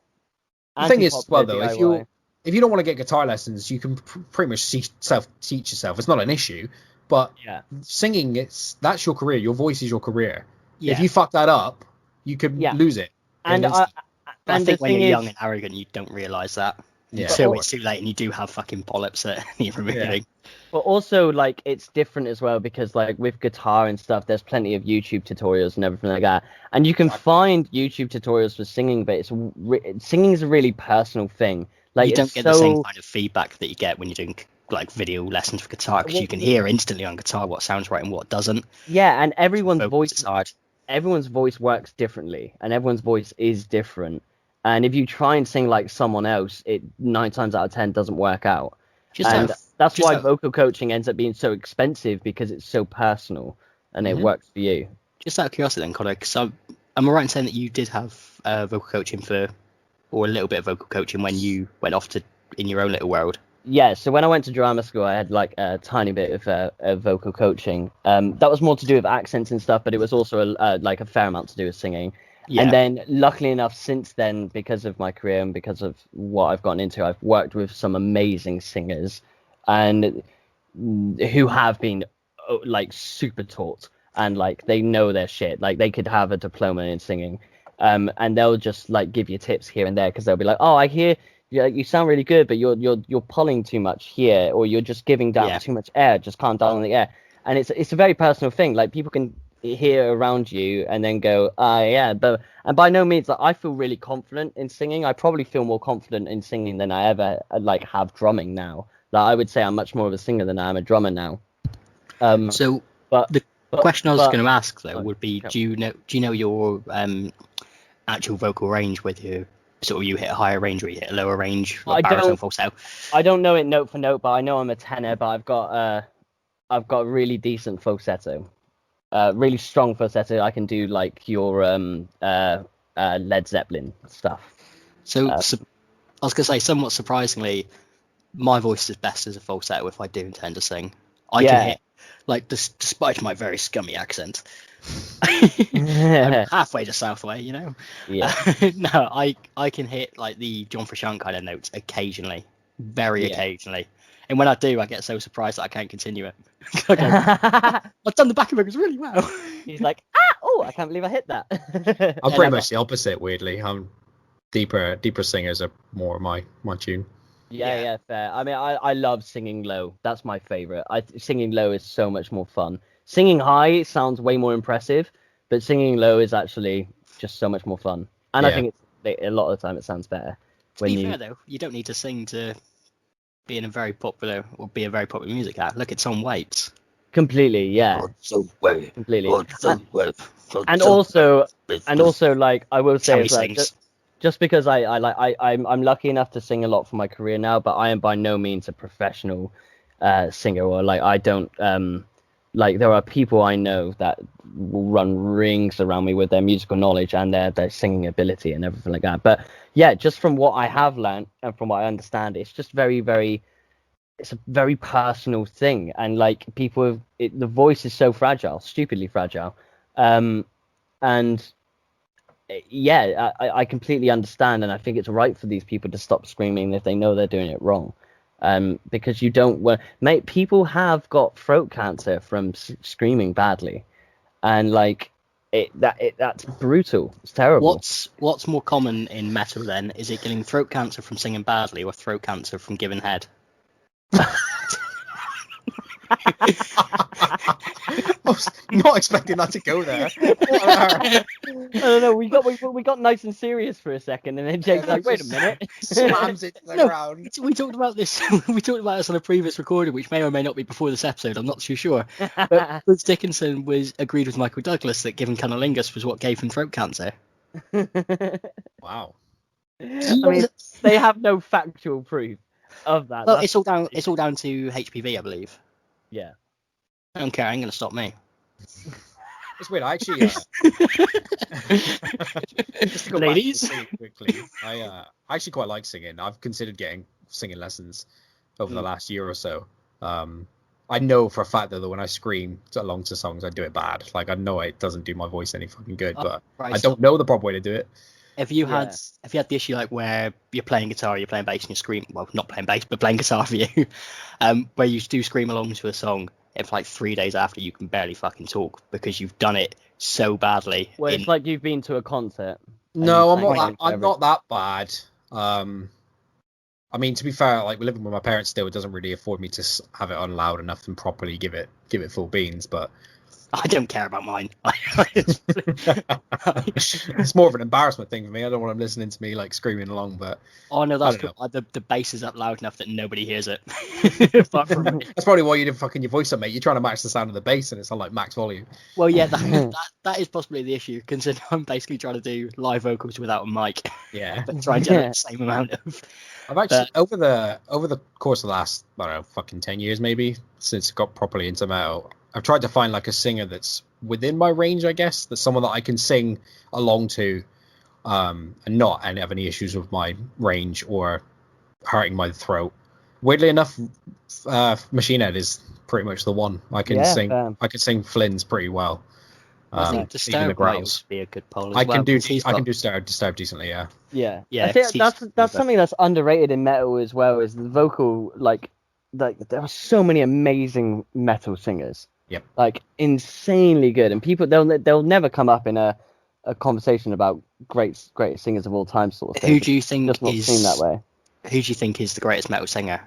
The thing is, well, Anti-popular though, DIY. if you don't want to get guitar lessons, you can pretty much teach yourself. It's not an issue, but Yeah. singing, that's your career. Your voice is your career. Yeah. If you fuck that up, you could Yeah. lose it. And in an I, instant. But I and think the when thing you're is, young and arrogant, you don't realise that Yeah. until But it's too late and you do have fucking polyps that need removing. but also, like, it's different as well because, like, with guitar and stuff, there's plenty of YouTube tutorials and everything like that, and you can find YouTube tutorials for singing, but singing is a really personal thing. Like, You don't it's get the same so- kind of feedback that you get when you're doing like video lessons for guitar, because you can hear instantly on guitar what sounds right and what doesn't. Yeah, and everyone's Vocals voice is hard. everyone's voice works differently and everyone's voice is different, and if you try and sing like someone else, it 9 times out of 10 doesn't work out. Just And have- that's just why have- vocal coaching ends up being so expensive, because it's so personal and it Mhm. works for you. Just out of curiosity then, Connor, because am I right in saying that you did have vocal coaching or a little bit of vocal coaching when you went off to in your own little world? Yeah, so when I went to drama school, I had like a tiny bit of vocal coaching. That was more to do with accents and stuff, but it was also like a fair amount to do with singing. Yeah. And then, luckily enough, since then, because of my career and because of what I've gotten into, I've worked with some amazing singers, and who have been like super taught, and like they know their shit. Like they could have a diploma in singing, and they'll just like give you tips here and there, because they'll be like, "Oh, I hear you sound really good, but you're pulling too much here, or you're just giving down too much air. Just calm down on the air." And it's a very personal thing. Like people can hear around you and then go, yeah, and by no means, like, I feel really confident in singing. I probably feel more confident in singing than I ever like have drumming now. Like I would say I'm much more of a singer than I am a drummer now. So But the question I was going to ask though Oh, would be, okay. do you know your actual vocal range, whether you sort of you hit a higher range or you hit a lower range, I like baritone, don't- falsetto? I don't know it note for note, but I know I'm a tenor. But I've got really decent falsetto, really strong falsetto. I can do like your Led Zeppelin stuff. So I was going to say, somewhat surprisingly, my voice is best as a falsetto if I do intend to sing. I Yeah. can hit, like, despite my very scummy accent, I'm halfway to Southway, you know? Yeah. No, I can hit, like, the John Frusciante kind of notes occasionally. Very Yeah. occasionally. And when I do, I get so surprised that I can't continue it. I go, I've done the backing vocals really well. He's like, oh, I can't believe I hit that. I'm Yeah, pretty like- much the opposite, weirdly. Deeper singers are more my tune. Yeah, fair. I mean, I love singing low. That's my favorite. Singing low is so much more fun. Singing high sounds way more impressive, but singing low is actually just so much more fun. And I Yeah. think a lot of the time it sounds better. To be fair, though, you don't need to sing to be in a very popular music act. Look at Tom Waits. Completely, yeah, So well. completely. So well. And also, like, I will say, How he is that sings. just because I'm lucky enough to sing a lot for my career now, but I am by no means a professional singer, or like I don't like there are people I know that will run rings around me with their musical knowledge and their singing ability and everything like that. But yeah, just from what I have learned and from what I understand, it's just it's a very personal thing, and like the voice is so fragile, stupidly fragile, and yeah, I completely understand, and I think it's right for these people to stop screaming if they know they're doing it wrong, because you don't want, mate. People have got throat cancer from screaming badly, and like that's brutal. It's terrible. What's more common in metal then? Is it getting throat cancer from singing badly, or throat cancer from giving head? I was not expecting that to go there. I don't know. We got nice and serious for a second, and then Jake's like, "Wait a minute!" Slams it to the ground. We talked about this. We talked about this on a previous recording, which may or may not be before this episode. I'm not too sure. But Bruce Dickinson agreed with Michael Douglas that giving cunnilingus was what gave him throat cancer. Wow. I mean, they have no factual proof of that. Well, it's all down to HPV, I believe. Yeah. I don't care. Ain't gonna stop me. It's weird. I actually, just to go Ladies? back to singing quickly, I actually quite like singing. I've considered getting singing lessons over the last year or so. I know for a fact though that when I scream along to songs, I do it bad. Like I know it doesn't do my voice any fucking good, but I don't know the proper way to do it. If you had the issue like where you're playing guitar, you're playing bass, and you scream, well, not playing bass, but playing guitar for you, where you do scream along to a song, if like 3 days after you can barely fucking talk because you've done it so badly. Well, it's like you've been to a concert. No, I'm not that bad. I mean, to be fair, like we're living with my parents still, it doesn't really afford me to have it on loud enough and properly give it full beans, but I don't care about mine. It's more of an embarrassment thing for me. I don't want them listening to me like screaming along, but oh no, that's cool. The bass is up loud enough that nobody hears it. That's probably why you didn't fucking your voice up, mate. You're trying to match the sound of the bass, and it's on like max volume. Well, yeah, that is possibly the issue, considering I'm basically trying to do live vocals without a mic. Yeah, but trying to get the same amount of. I've actually over the course of the last, I don't know, fucking 10 years maybe, since I got properly into metal, I've tried to find like a singer that's within my range, I guess, that's someone that I can sing along to, and not have any issues with my range or hurting my throat. Weirdly enough, Machine Head is pretty much the one. I can sing. I can sing Flynn's pretty well. I think Disturbed might be a good poll as well. I can do Disturbed decently. Yeah. I think that's something that's underrated in metal as well. Is the vocal like there are so many amazing metal singers. Yep. Like insanely good, and people they'll never come up in a conversation about great singers of all time sort of thing. Who do you think just not seen that way? Who do you think is the greatest metal singer?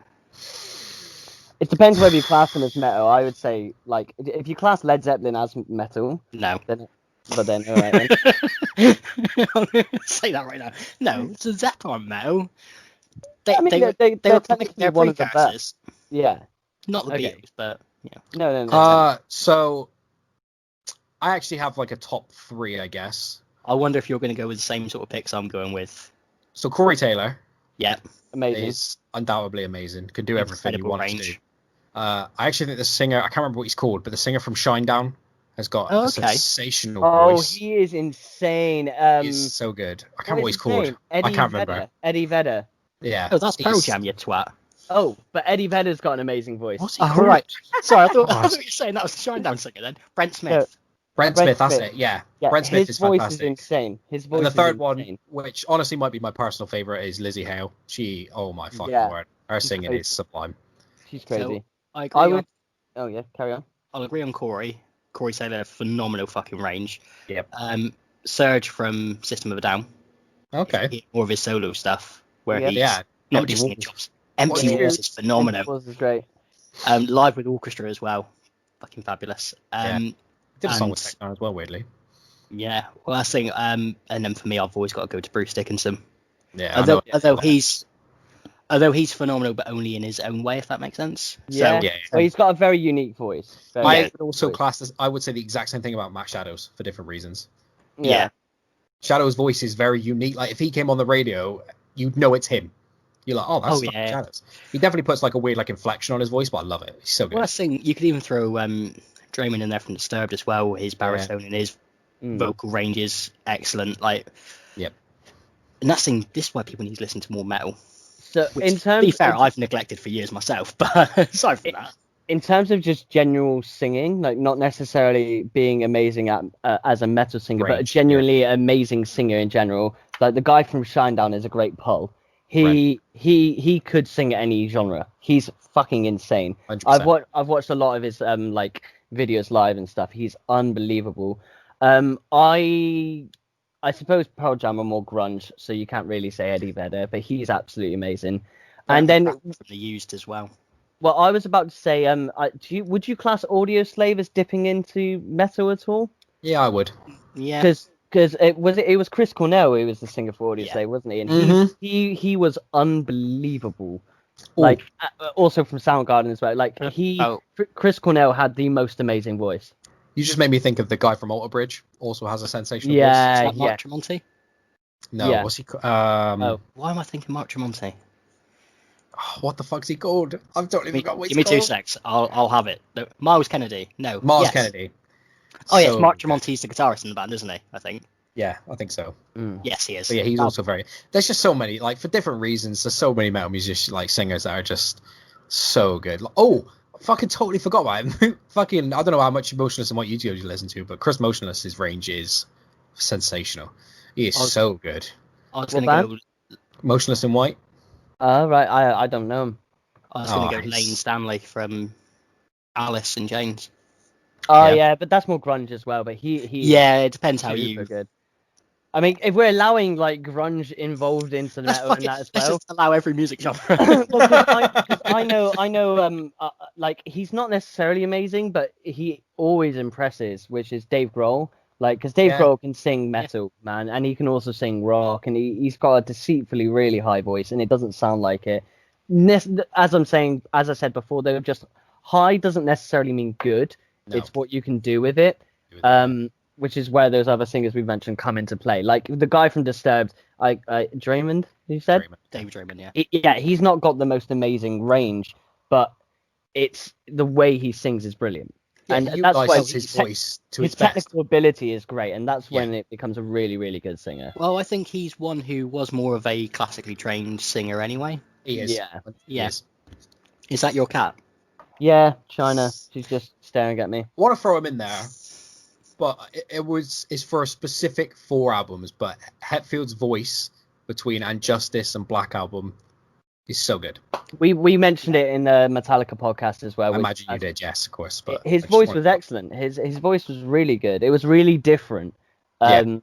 It depends whether you class them as metal. I would say, like, if you class Led Zeppelin as metal, no. Then all right. Say that right now. No, it's a Zeppelin metal. They're technically one of the best. Yeah. Not the Beatles, but yeah. No. So I actually have like a top 3, I guess. I wonder if you're going to go with the same sort of picks I'm going with. So Corey Taylor. Yeah. Amazing. Is undoubtedly amazing. Can do everything you want to do. I actually think the singer, I can't remember what he's called, but the singer from Shinedown has got a sensational voice. Oh, he is insane. He's so good. I can't remember what he's called. I can't remember. Eddie Vedder. Yeah. Oh, that's Pearl Jam, you twat. Oh, but Eddie Vedder's got an amazing voice. What's he called? Right. Sorry, I thought you were saying that was the Shinedown singer then. Brent Smith. Brent Smith, that's it. Yeah. Brent Smith is fantastic. His voice is insane. His voice. And the third one, which honestly might be my personal favorite, is Lizzie Hale. She, oh my fucking word, her singing is sublime. She's crazy. So, I agree. Oh yeah, carry on. I'll agree on Corey. Corey Taylor, phenomenal fucking range. Yep. Serge from System of a Down. Okay. More of his solo stuff, where he's not just singing chops. Empty Walls is phenomenal. Empty Walls is great. Live with orchestra as well, fucking fabulous. Did a song with Techno as well, weirdly. Yeah, well, that's the thing. And then for me, I've always got to go to Bruce Dickinson. Yeah. Although he's phenomenal, but only in his own way, if that makes sense. Yeah. Well, he's got a very unique voice. I would also class this. I would say the exact same thing about Max Shadows for different reasons. Yeah. Shadow's voice is very unique. Like if he came on the radio, you'd know it's him. You're like, oh, that's fucking Shadows. He definitely puts like a weird like inflection on his voice, but I love it. He's so good. Well, I think you could even throw Draymond in there from Disturbed as well. His baritone and his vocal range is excellent. Like, yep. And that's thing. This is why people need to listen to more metal. So Which, in terms, to be fair, I've neglected for years myself. But aside from that, in terms of just general singing, like not necessarily being amazing at as a metal singer, but a genuinely amazing singer in general. Like the guy from Shinedown is a great pull. He could sing any genre. He's fucking insane. 100%. I've watched a lot of his like videos live and stuff. He's unbelievable. I suppose Pearl Jam are more grunge, so you can't really say Eddie Vedder, but he's absolutely amazing. And then from the Used as well. Well, I was about to say, would you class Audioslave as dipping into metal at all? Yeah, I would. Yeah. Because it was Chris Cornell who was the singer for Audioslave, wasn't he? And he was unbelievable. Ooh. Like also from Soundgarden as well. Like Chris Cornell had the most amazing voice. You just made me think of the guy from Alter Bridge. Also has a sensational voice. Is that Mark Tremonti? No, what's he called? Why am I thinking Mark Tremonti? What the fuck's he called? I've totally forgot what he's called. Give me 2 seconds. I'll have it. No, Miles Kennedy. No. Miles Kennedy. Oh, yes, Mark Tremonti's the guitarist in the band, isn't he? I think. Yeah, I think so. Yes, he is. But yeah, he's also very... There's just so many, like, for different reasons, there's so many metal musicians, like, singers that are just so good. Fucking totally forgot about him. Fucking, I don't know how much Motionless and White you listen to, but Chris Motionless' range is sensational. He is so good. I was going to go... Motionless in White? Right, I don't know him. I was going to go Lane Stanley from Alice in Chains. Yeah, but that's more grunge as well. But he yeah, it depends how you. Good. I mean, if we're allowing like grunge involved into the metal and that as well, let's just allow every music genre. Because I know, like he's not necessarily amazing, but he always impresses, which is Dave Grohl. Like, because Dave Grohl can sing metal, man, and he can also sing rock, and he's got a deceitfully really high voice, and it doesn't sound like it. As I said before, though, just high doesn't necessarily mean good. No. It's what you can do with it, which is where those other singers we've mentioned come into play. Like the guy from Disturbed, Draymond, you said? David Draymond, yeah. Yeah, he's not got the most amazing range, but it's the way he sings is brilliant. Yeah, and that's why his voice to his technical ability is great, and that's when it becomes a really, really good singer. Well, I think he's one who was more of a classically trained singer anyway. He is. Yeah. Is that your cat? Yeah, China. She's just staring at me. I want to throw him in there, but it's for a specific 4 albums. But Hetfield's voice between And Justice and Black Album is so good. We mentioned it in the Metallica podcast as well. I imagine you did, yes, of course. But his voice was excellent. His voice was really good. It was really different, and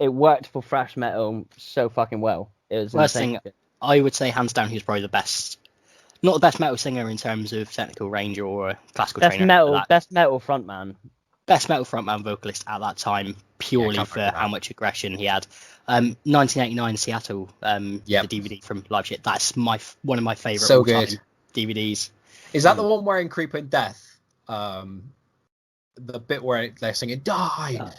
it worked for thrash metal so fucking well. It was insane. I would say hands down, he's probably the best. Not the best metal singer in terms of technical range or classical trainer. Best metal frontman. Best metal frontman vocalist at that time, purely for how much aggression he had. 1989 Seattle, the DVD from Live Shit. That's one of my favourite all-time DVDs. Is that the one where in Creep and Death, the bit where they're singing "Die,"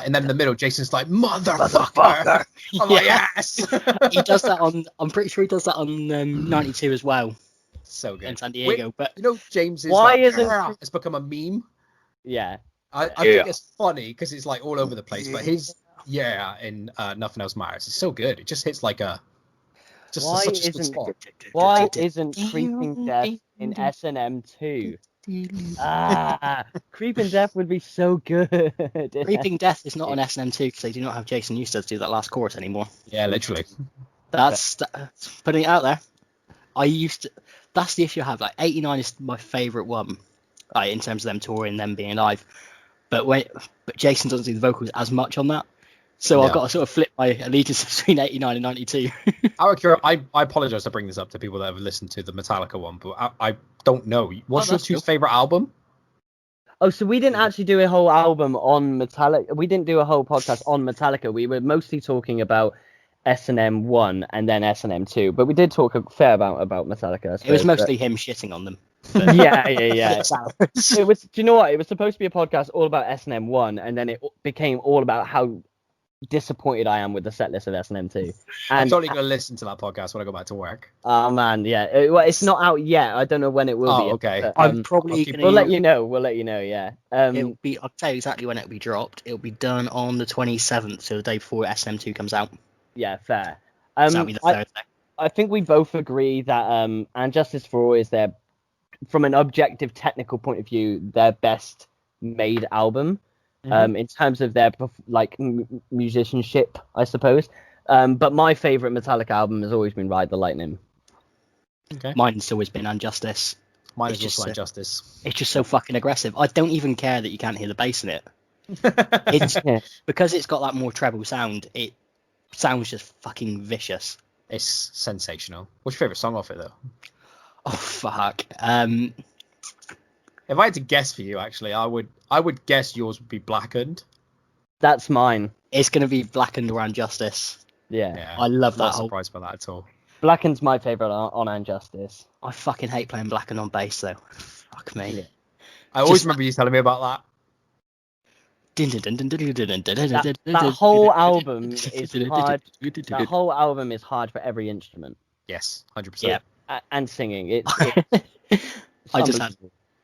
and then in the middle, Jason's like "Motherfucker!" I'm like, yes. He does that on. I'm pretty sure he does that on 92 as well. So good in San Diego. But James is it's become a meme. Yeah. I think it's funny because it's like all over the place, but his in Nothing Else Matters is so good. It just hits like a such a good spot. Why isn't Creeping Death in S&M 2? Creeping Death would be so good. Creeping Death is not on S&M 2 because they do not have Jason Newsted to do that last chorus anymore. Yeah, literally. That's putting it out there. That's the issue I have. Like 89 is my favourite one, in terms of them touring, them being live. But Jason doesn't do the vocals as much on that, so I've got to sort of flip my allegiance between 89 and 92. I apologise to bring this up to people that have listened to the Metallica one, but I don't know. What's your 2's favourite album? Oh, so we didn't actually do a whole album on Metallica. We didn't do a whole podcast on Metallica. We were mostly talking about S&M 1 and then S&M 2, but we did talk a fair amount about Metallica. It was mostly him shitting on them. But... yeah. It was. Do you know what? It was supposed to be a podcast all about S&M 1, and then it became all about how disappointed I am with the set list of S&M2. I'm And totally gonna listen to that podcast when I go back to work. oh man, yeah. Well, it's not out yet. I don't know when it will be. Oh, okay. But, I'm probably I'll keep- gonna. we'll let you know. We'll let you know. Yeah. It'll be. I'll tell you exactly when it'll be dropped. It'll be done on the 27th, so the day before SM2 comes out. Yeah. Fair. So that'll be the Thursday. I think we both agree that And Justice for All is their, from an objective technical point of view, their best made album. In terms of their musicianship, I suppose. But my favorite Metallica album has always been Ride the Lightning. Okay. Mine's always been Unjustice. Mine It's is also just, Injustice. It's just so fucking aggressive. I don't even care that you can't hear the bass in it. Yeah. Because it's got that more treble sound. It sounds just fucking vicious. It's sensational. What's your favorite song off it though? Oh fuck. If I had to guess for you, actually, I would guess yours would be Blackened. That's mine. It's gonna be Blackened or Injustice. Yeah. Yeah, I love not that whole. surprised by that at all. Blackened's my favorite on Injustice. I fucking hate playing Blackened on bass though. Fuck me. Yeah. I always Just- remember you telling me about that. That whole album is hard. That whole album is hard for every instrument Yes, 100%. Yeah. and singing. It's I just had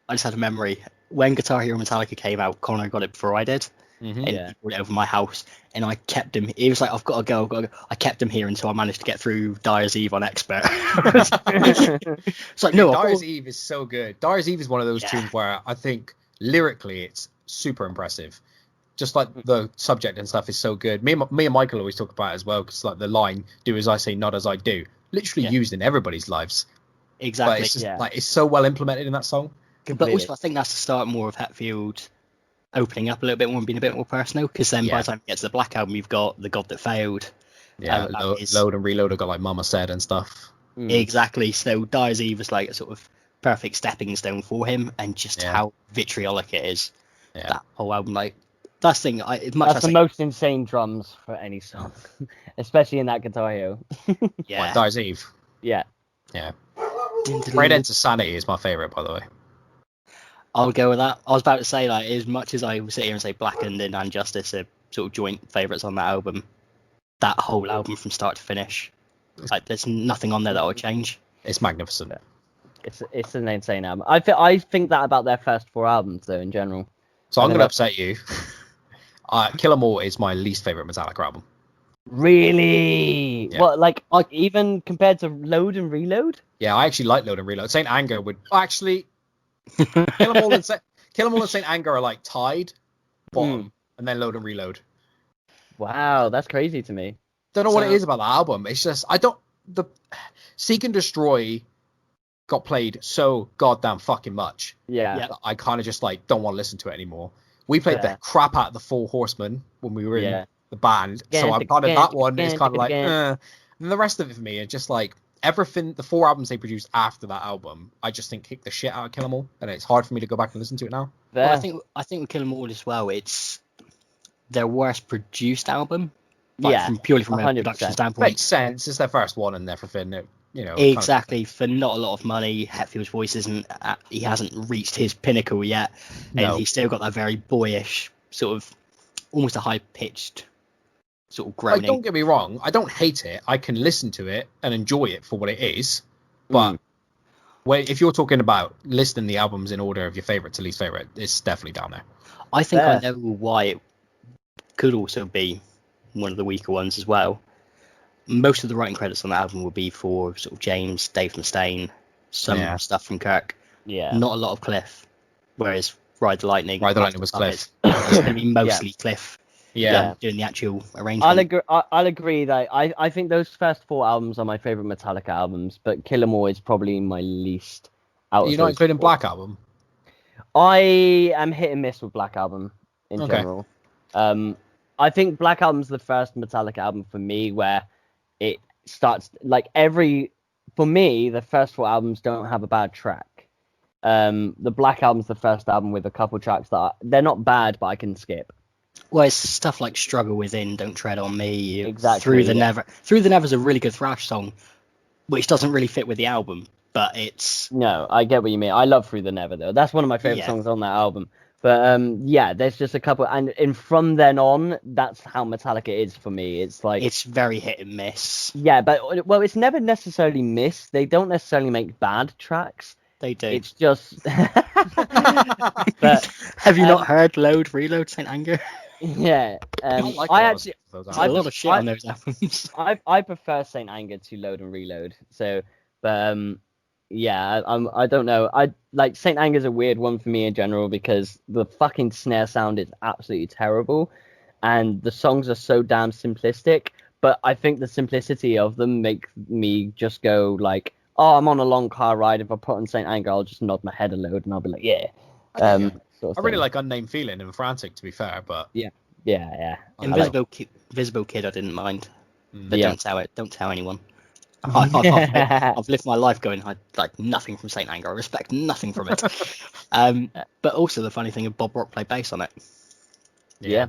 unbelievable. a memory when Guitar Hero Metallica came out. Connor got it before I did, Mm-hmm. and Yeah. he brought it over my house, and I kept him. He was like, "I've got to go, I kept him here until I managed to get through Dyer's Eve on Expert. It's like, no, Dyer's Eve is so good. Dyer's Eve is one of those Yeah. tunes where I think lyrically it's super impressive. Just like the subject and stuff is so good. Me and Michael always talk about it as well, because like the line "Do as I say, not as I do," literally Yeah. used in everybody's lives. But exactly. it's just Yeah. like it's so well implemented in that song. But Completely. also, I think that's the start more of Hetfield opening up a little bit more and being a bit more personal. Because then by Yeah. the time you get to the Black Album, you've got The God That Failed. Yeah, that is- Load and Reload have got like Mama Said and stuff. Mm. Exactly. So Dyer's Eve is like a sort of perfect stepping stone for him, and just Yeah. how vitriolic it is. Yeah. That whole album, like that's the thing. As much That's as the I most insane drums for any song, especially in that Guitar Hero. yeah. Like Dyer's Eve. Yeah. Yeah. Red End to Sanity is my favorite, by the way. I'll go with that. I was about to say, like, as much as I would sit here and say Blackened and Injustice are sort of joint favourites on that album, that whole album from start to finish, like, there's nothing on there that would change. It's magnificent. It's an insane album. I think that about their first 4 albums though in general. So I'm I going to know. upset you. Kill 'Em All is my least favorite Metallica album. Really? Yeah. What, like even compared to Load and Reload? Yeah, I actually like Load and Reload. Saint Anger would actually Kill 'Em All and Saint Anger are like tied bottom, and then Load and Reload. Wow, that's crazy to me. Don't know what it So- is about the album. It's just the Seek and Destroy got played so goddamn fucking much. Yeah. Yeah. That I kind of just like don't want to listen to it anymore. We played Yeah. the crap out of the Four Horsemen when we were in Yeah. the band, so I'm kind of that one is kind of like, and the rest of it for me is just like everything. The 4 albums they produced after that album, I just think kicked the shit out of Kill 'Em All, and it's hard for me to go back and listen to it now. Well, Fair. I think with Kill 'Em All as well, it's their worst produced album. Like, Yeah, purely from a 100%. production standpoint. Makes sense. It's their first one and everything. You know, kind of- Exactly, for not a lot of money, Hetfield's voice isn't. He hasn't reached his pinnacle yet, and No. he's still got that very boyish sort of, almost a high pitched sort of Like, groaning. don't get me wrong. I don't hate it. I can listen to it and enjoy it for what it is. But if you're talking about listing the albums in order of your favorite to least favorite, it's definitely down there. I think I Fair. know why it could also be one of the weaker ones as well. Most of the writing credits on the album will be for sort of James, Dave Mustaine, some Yeah. stuff from Kirk, Yeah. not a lot of Cliff. Whereas Ride the Lightning, Ride the Lightning was Puppets, it's going to be mostly Cliff Yeah. doing the actual I'll arrangement. agree. I'll agree that I think those first 4 albums are my favorite Metallica albums, but Kill 'Em All is probably my least. Out You're of not those including 4. Black Album. I am hit and miss with Black Album in Okay. general. I think Black Album's the first Metallica album for me where it starts like for me the first 4 albums don't have a bad track. The Black Album's the first album with a couple tracks they're not bad, but I can skip. Well, it's stuff like Struggle Within, Don't Tread on Me, Exactly, Through the yeah. Never. Through the Never's a really good thrash song, which doesn't really fit with the album, but it's No, I get what you mean. I love Through the Never though. That's one of my favorite Yeah. songs on that album. But yeah, there's just a couple, and from then on, that's how Metallica is for me. It's like It's very hit and miss. yeah, but well, it's never necessarily missed. They don't necessarily make bad tracks. They do. It's just. But have you not heard Load, Reload, Saint Anger? yeah, I like I a lot of actually those There's albums. a lot of shit on those albums. I prefer Saint Anger to Load and Reload. So, but yeah, I don't know. I like Saint Anger's a weird one for me in general because the fucking snare sound is absolutely terrible, and the songs are so damn simplistic. But I think the simplicity of them make me just go like, oh, I'm on a long car ride. If I put on Saint Anger, I'll just nod my head a load and I'll be like, yeah. Yeah. Sort I of really thing. like Unnamed Feeling and Frantic, to be fair, but Yeah. Invisible Kid, I didn't mind, but Yeah. don't tell anyone. I've lived my life going, I like nothing from Saint Anger. I respect nothing from it. But also the funny thing is Bob Rock played bass on it, Yeah.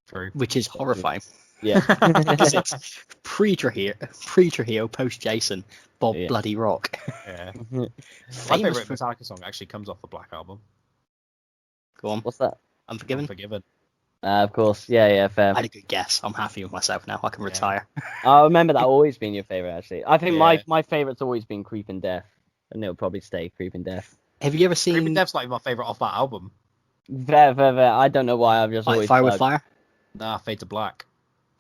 True. which is horrifying. Yeah. Because it's pre-Trujillo, post-Jason, Bob Yeah. Bloody Rock. Yeah. My Famous favorite for... Metallica song actually comes off the Black Album. Go on, What's that? Unforgiven. Unforgiven. Of course. Yeah, fair. I had a good guess. I'm happy with myself now. I can retire. I remember that always being your favorite, actually. I think Yeah. my favorite's always been Creeping Death, and it'll probably stay Creeping Death. Have you ever Creeping seen Death's like my favorite off that album. Very. I don't know why I've just like always Fire with dug- Fire? Nah, Fade to Black.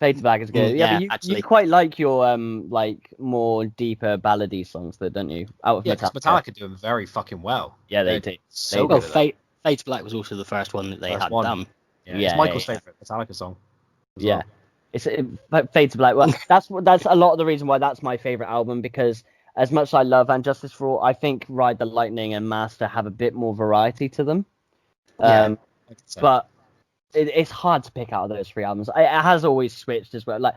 Fade to Black is good. Yeah, but you actually. quite like your like more deeper ballady songs, though, don't you? Out of Yeah, because Metallica do them very fucking well. Yeah, they They're do. So Well, good at that. Fade to Black was also the first one that they First had one. done. Yeah, Yeah, it's Michael's yeah. favorite Metallica song. as Yeah. well. It's Fade to Black. Well, that's a lot of the reason why that's my favorite album, because as much as I love And Justice for All, I think Ride the Lightning and Master have a bit more variety to them. Yeah. But it's hard to pick out of those three albums. It has always switched as well. Like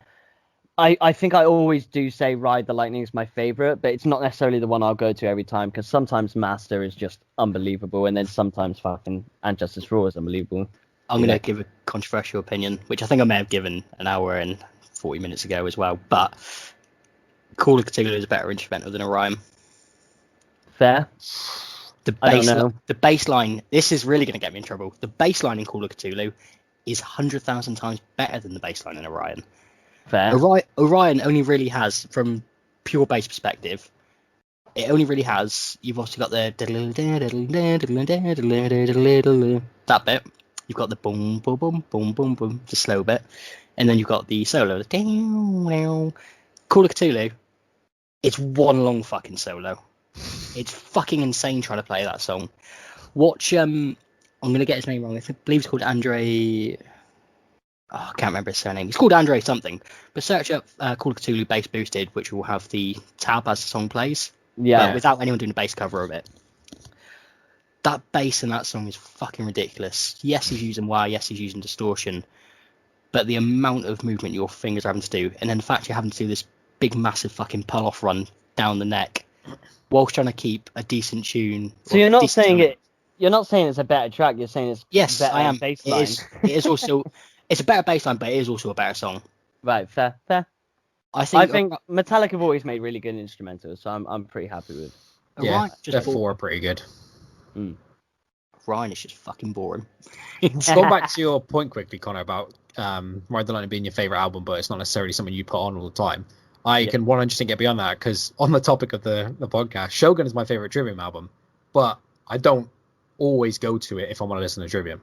I think I always do say Ride the Lightning is my favorite, but it's not necessarily the one I'll go to every time, because sometimes Master is just unbelievable, and then sometimes fucking And Justice for All is unbelievable. I'm going to give a controversial opinion, which I think I may have given an hour and 40 minutes ago as well, but Call of Cthulhu is a better instrumental than Orion. Fair. I don't know. The bass line, this is really going to get me in trouble. The bass line in Call of Cthulhu is 100,000 times better than the bass line in Orion. Fair. Orion only really has, from pure bass perspective, it only really has, you've also got the that bit. You've got the boom, boom, boom, boom, boom, boom, the slow bit. And then you've got the solo. The Call of Cthulhu, it's one long fucking solo. It's fucking insane trying to play that song. Watch, I'm going to get his name wrong. I believe it's called Andre... Oh, I can't remember his surname. It's called Andre something. But search up Call of Cthulhu Bass Boosted, which will have the tab as the song plays. Yeah. But without anyone doing a bass cover of it. That bass in that song is fucking ridiculous. Yes, he's using wire. Yes, he's using distortion. But the amount of movement your fingers are having to do, and then the fact you're having to do this big, massive fucking pull-off run down the neck, whilst trying to keep a decent tune. So you're not saying it. You're not saying it's a better track. You're saying it's Yes, better I am. bass It line. is also. It's a better bass line, but it is also a better song. Right. Fair. I I think. think Metallica have always made really good instrumentals, so I'm pretty happy with. Yeah, Orion they're just four are pretty good. Orion is just fucking boring. So going back to your point quickly, Connor, about Ride the Lightning being your favorite album, but it's not necessarily something you put on all the time. I can 100% get beyond that, because on the topic of the podcast, Shogun is my favorite Trivium album, but I don't always go to it if I want to listen to Trivium.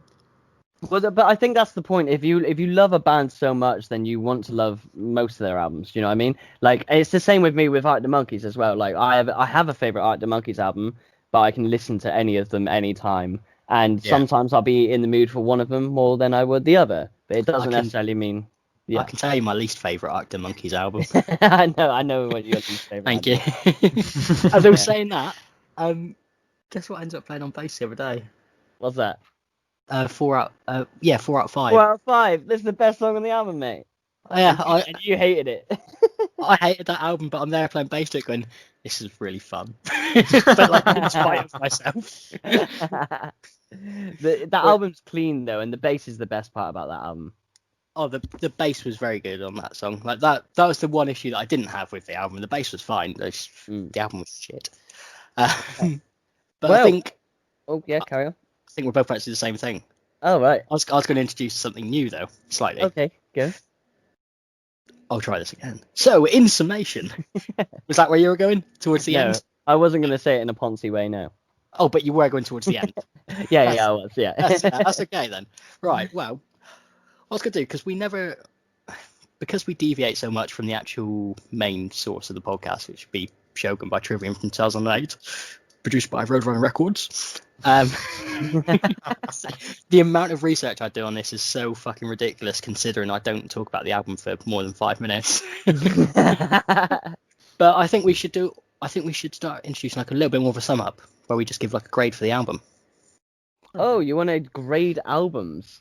Well, but I think that's the point. If you love a band so much, then you want to love most of their albums. You know what I mean? Like, it's the same with me with Art the Monkeys as well. Like, I have a favorite Art the Monkeys album, but I can listen to any of them anytime. And sometimes I'll be in the mood for one of them more than I would the other. But it doesn't necessarily mean. Yeah. I can tell you my least favourite Arctic Monkeys album. I know what your least favorite. Thank you. As I was saying that, guess what ends up playing on bass the other day? What's that? 4 out of 5. 4 out of 5. This is the best song on the album, mate. Yeah, And you hated it. I hated that album, but I'm there playing bass to it going, this is really fun. But like in spite of myself. That album's clean though, and the bass is the best part about that album. Oh, the bass was very good on that song. Like that was the one issue that I didn't have with the album. The bass was fine. The album was shit. But Well, I think oh yeah, carry on. think we're both actually the same thing. Oh, right. I was going to introduce something new though, slightly. Okay, go. I'll try this again. So, in summation, was that where you were going towards the No, end? I wasn't going to say it in a Ponzi way, no. Oh, but you were going towards the end. Yeah, I was, yeah. That's okay then. Right. Well, I was going to do because we deviate so much from the actual main source of the podcast, which would be Shogun by Trivium from 2008, produced by Roadrunner Records. The amount of research I do on this is so fucking ridiculous, considering I don't talk about the album for more than 5 minutes. But I think we should start introducing like a little bit more of a sum up, where we just give like a grade for the album. Oh, you want to grade albums?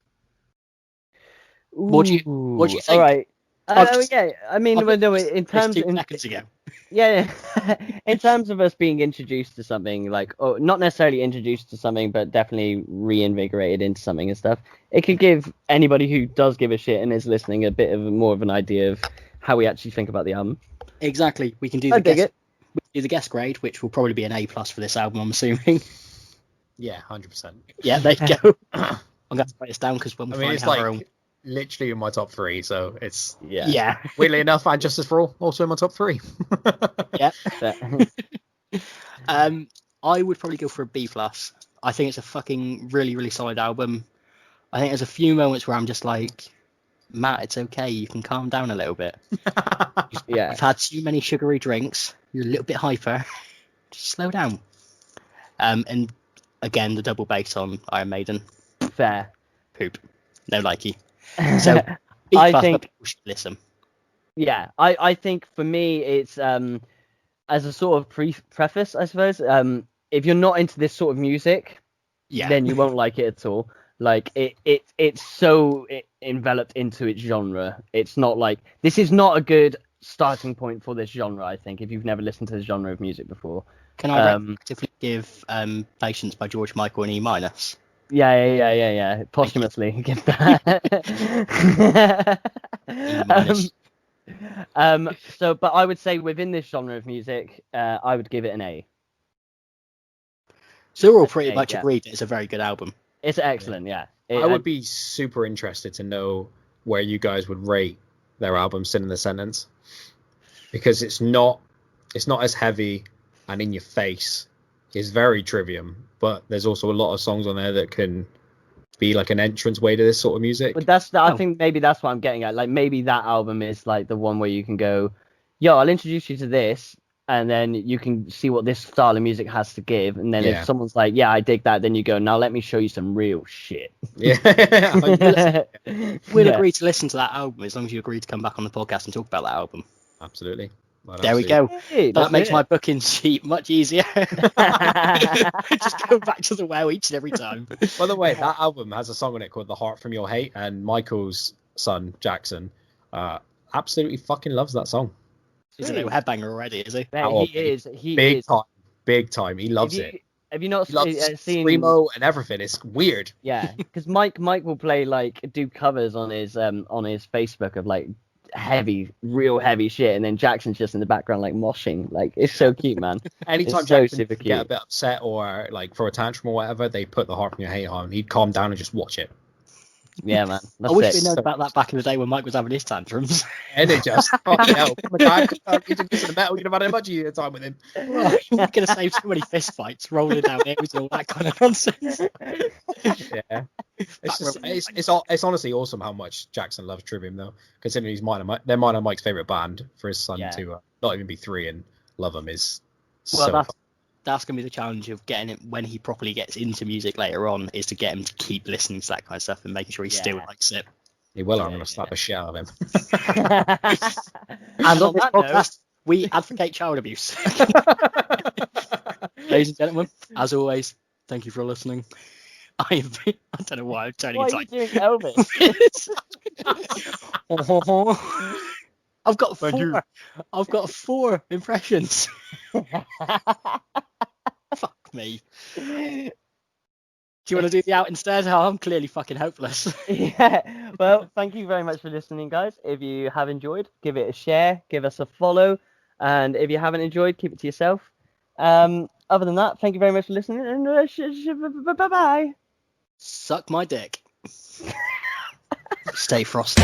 What do you think? All right. I've Yeah, I mean, I've no, in terms 2 seconds ago. yeah, in terms of us being introduced to something, like, or not necessarily introduced to something, but definitely reinvigorated into something and stuff, it could give anybody who does give a shit and is listening a bit of more of an idea of how we actually think about the album. Exactly. We can do I dig it. we can do the guest grade, which will probably be an A+ for this album, I'm assuming. Yeah, 100%. Yeah, there you go. I'm going to write this down because when we I mean, find it's out like our own... literally in my top 3, so it's Yeah. weirdly enough, and Justice for All also in my top 3. Yeah. But- I would probably go for a B+. I think it's a fucking really, really solid album. I think there's a few moments where I'm just like, Matt, it's okay. You can calm down a little bit. yeah. You've had too many sugary drinks. You're a little bit hyper. Just slow down. And again, the double bass on Iron Maiden. Fair. Poop. No likey. So B+, I but think- people should listen. Yeah, I think for me it's as a sort of preface, I suppose. If you're not into this sort of music, Yeah. then you won't like it at all. Like it's so enveloped into its genre. It's not like this is not a good starting point for this genre. I think if you've never listened to this genre of music before. Can I retroactively give Patience by George Michael an E-? Yeah. Posthumously give that. So, but I would say within this genre of music, I would give it an A. So we're all pretty Okay, much yeah. agreed it's a very good album. It's excellent, yeah. I would be super interested to know where you guys would rate their album Sin in the Sentence, because it's not as heavy and in your face. It's very Trivium, but there's also a lot of songs on there that can be like an entrance way to this sort of music. But I think maybe that's what I'm getting at. Like maybe that album is like the one where you can go, yo, I'll introduce you to this, and then you can see what this style of music has to give. And then Yeah. if someone's like, yeah, I dig that, then you go, now let me show you some real shit. Yeah. We'll Yeah. agree to listen to that album as long as you agree to come back on the podcast and talk about that album. Absolutely. Well, There we absolutely. go. Hey, That that's makes it. my booking sheet much easier. Just go back to the well each and every time. By the way, that album has a song on it called "The Heart From Your Hate," and Michael's son Jackson absolutely fucking loves that song. He's a little headbanger already, is he? Man, Oh, he is. He Big is. big time. He loves have it. you, Have you not He loves seen? Screamo and everything. It's weird. Yeah, because Mike will play do covers on his Facebook of like real heavy shit, and then Jackson's just in the background like moshing. Like it's so cute, man. Anytime It's so Jackson super would get a cute. bit upset or like for a tantrum or whatever, they put "The Heart From Your Hate" on. He'd calm down and just watch it. Yeah, man. I That's wish it. we'd known about that back in the day when Mike was having his tantrums. And it just, oh no, my God, you didn't listen to metal. You'd have had a much easier time with him. Well, we're going to save so many fist fights, rolling down hills and all that kind of nonsense. Yeah, it's honestly awesome how much Jackson loves Trivium though, considering they're mine and Mike's favorite band. For his son Yeah. to not even be 3 and love him is Well, so. that's going to be the challenge of getting him when he properly gets into music later on, is to get him to keep listening to that kind of stuff and making sure he still Yeah. likes it. He will. I'm Yeah, gonna slap the shit out of him. And on this that note- podcast, we advocate child abuse. Ladies and gentlemen, as always, thank you for listening. I don't know why I'm turning Why into are you like doing Elvis? I've got Thank you. 4. I've got 4 impressions. Fuck me. Do you want to do the out instead? Oh, I'm clearly fucking hopeless. Yeah. Well, thank you very much for listening, guys. If you have enjoyed, give it a share, give us a follow, and if you haven't enjoyed, keep it to yourself. Other than that, thank you very much for listening, and bye bye. Suck my dick. Stay frosty.